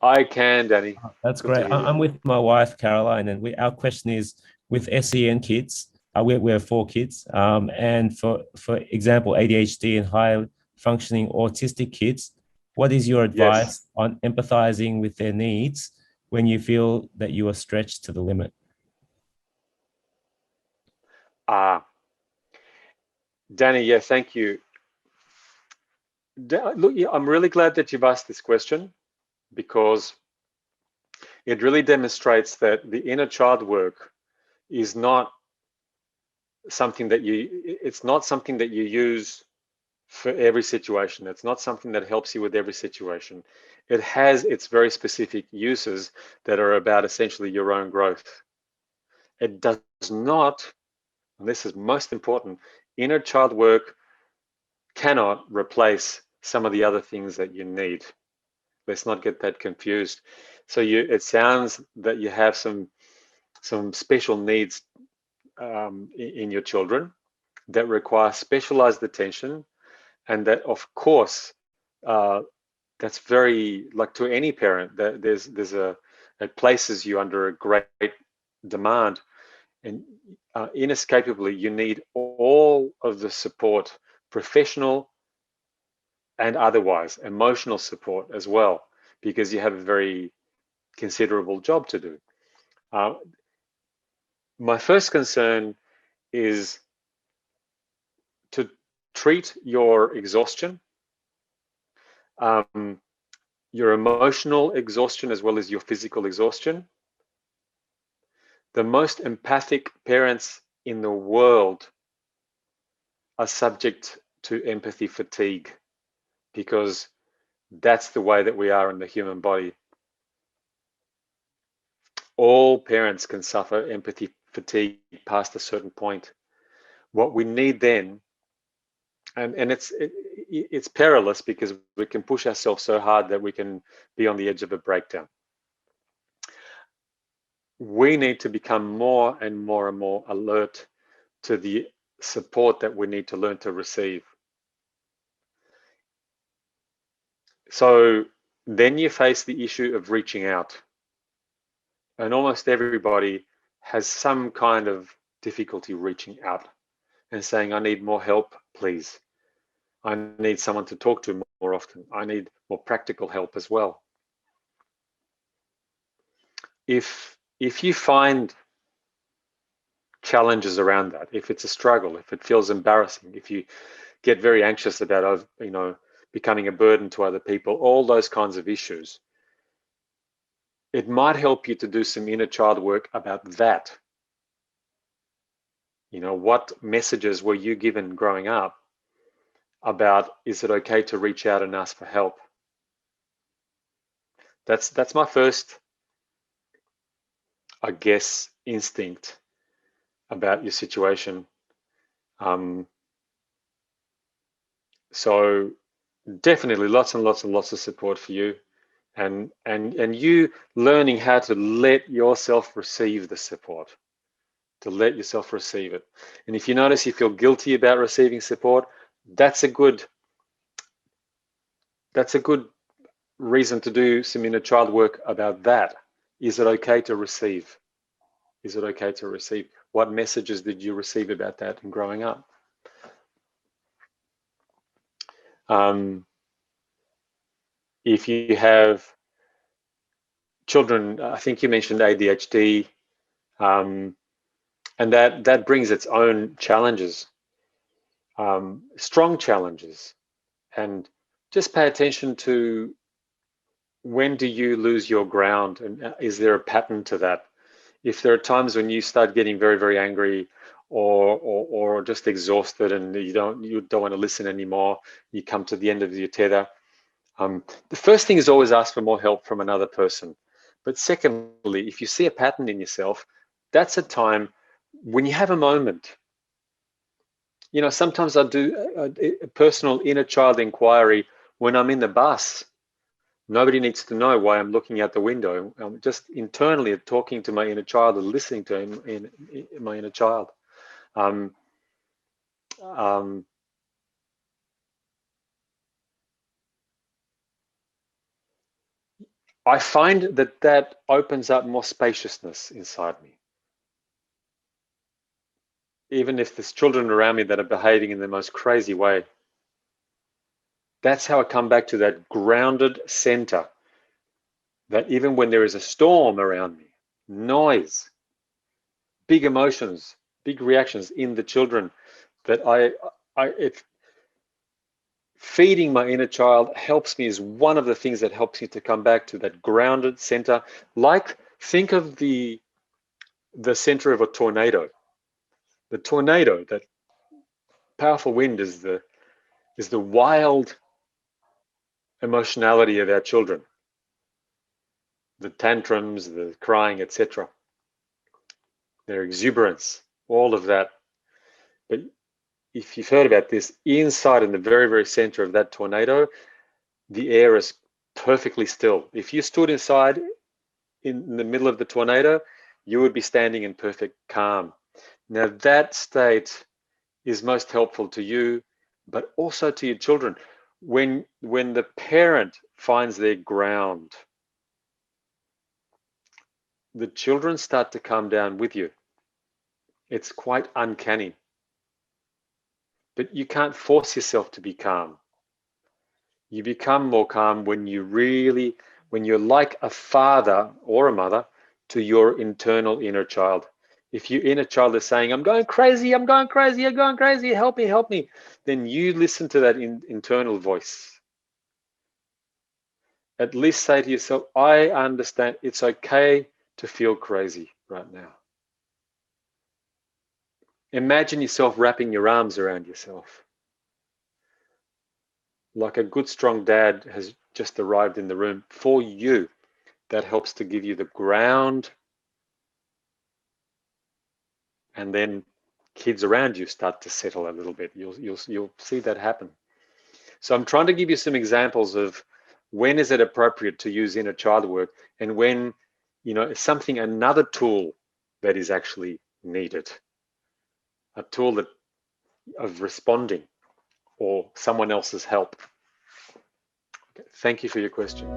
I can, Danny. That's great. I'm with my wife, Caroline, and our question is, with SEN kids, we have 4 kids, and for example, ADHD and high functioning autistic kids, what is your advice on empathizing with their needs when you feel that you are stretched to the limit? Danny, yeah, thank you. Look, I'm really glad that you've asked this question, because it really demonstrates that the inner child work is not something that you use for every situation. It's not something that helps you with every situation. It has its very specific uses that are about essentially your own growth. It does not, and this is most important, inner child work cannot replace some of the other things that you need. Let's not get that confused. So it sounds that you have some special needs in your children that require specialized attention, and that, of course, that's very, like to any parent, that it places you under a great demand, and inescapably you need all of the support, professional and otherwise, emotional support as well, because you have a very considerable job to do. My first concern is to treat your exhaustion, your emotional exhaustion as well as your physical exhaustion. The most empathic parents in the world are subject to empathy fatigue, because that's the way that we are in the human body. All parents can suffer empathy fatigue past a certain point. What we need then, and it's perilous, because we can push ourselves so hard that we can be on the edge of a breakdown. We need to become more and more and more alert to the support that we need to learn to receive. So then you face the issue of reaching out. And almost everybody has some kind of difficulty reaching out and saying, I need more help, please. I need someone to talk to more often. I need more practical help as well. If you find challenges around that, if it's a struggle, if it feels embarrassing, if you get very anxious about, becoming a burden to other people, all those kinds of issues, it might help you to do some inner child work about that. What messages were you given growing up about, is it okay to reach out and ask for help? That's my first, I guess, instinct about your situation. So definitely lots and lots and lots of support for you, and you learning how to let yourself receive the support, to let yourself receive it. And if you notice you feel guilty about receiving support, that's a good reason to do some inner child work about that. Is it okay to receive? Is it okay to receive? What messages did you receive about that in growing up? If you have children, I think you mentioned ADHD, And that brings its own challenges, strong challenges. And just pay attention to, when do you lose your ground, and is there a pattern to that? If there are times when you start getting very, very angry or just exhausted and you don't want to listen anymore, you come to the end of your tether. The first thing is always ask for more help from another person. But secondly, if you see a pattern in yourself, that's a time when you have a moment. You know, sometimes I do a personal inner child inquiry when I'm in the bus. Nobody needs to know why I'm looking out the window. I'm just internally talking to my inner child and listening to him in my inner child. I find that opens up more spaciousness inside me. Even if there's children around me that are behaving in the most crazy way, that's how I come back to that grounded center, that even when there is a storm around me, noise, big emotions, big reactions in the children, that it's feeding my inner child helps me, is one of the things that helps me to come back to that grounded center. Like, think of the center of a tornado. The tornado, that powerful wind, is the wild emotionality of our children, the tantrums, the crying, etc., their exuberance, all of that. But if you've heard about this, inside in the very, very center of that tornado, the air is perfectly still. If you stood inside in the middle of the tornado, you would be standing in perfect calm. Now that state is most helpful to you, but also to your children. When the parent finds their ground, the children start to calm down with you. It's quite uncanny. But you can't force yourself to be calm. You become more calm when you're like a father or a mother to your internal inner child. If your inner child is saying, I'm going crazy, I'm going crazy, I'm going crazy, help me, then you listen to that internal voice. At least say to yourself, I understand, it's okay to feel crazy right now. Imagine yourself wrapping your arms around yourself. Like a good, strong dad has just arrived in the room for you. That helps to give you the ground. And then kids around you start to settle a little bit. You'll see that happen. So I'm trying to give you some examples of when is it appropriate to use inner child work, and when, it's another tool that is actually needed. A tool of responding, or someone else's help. Okay, thank you for your question.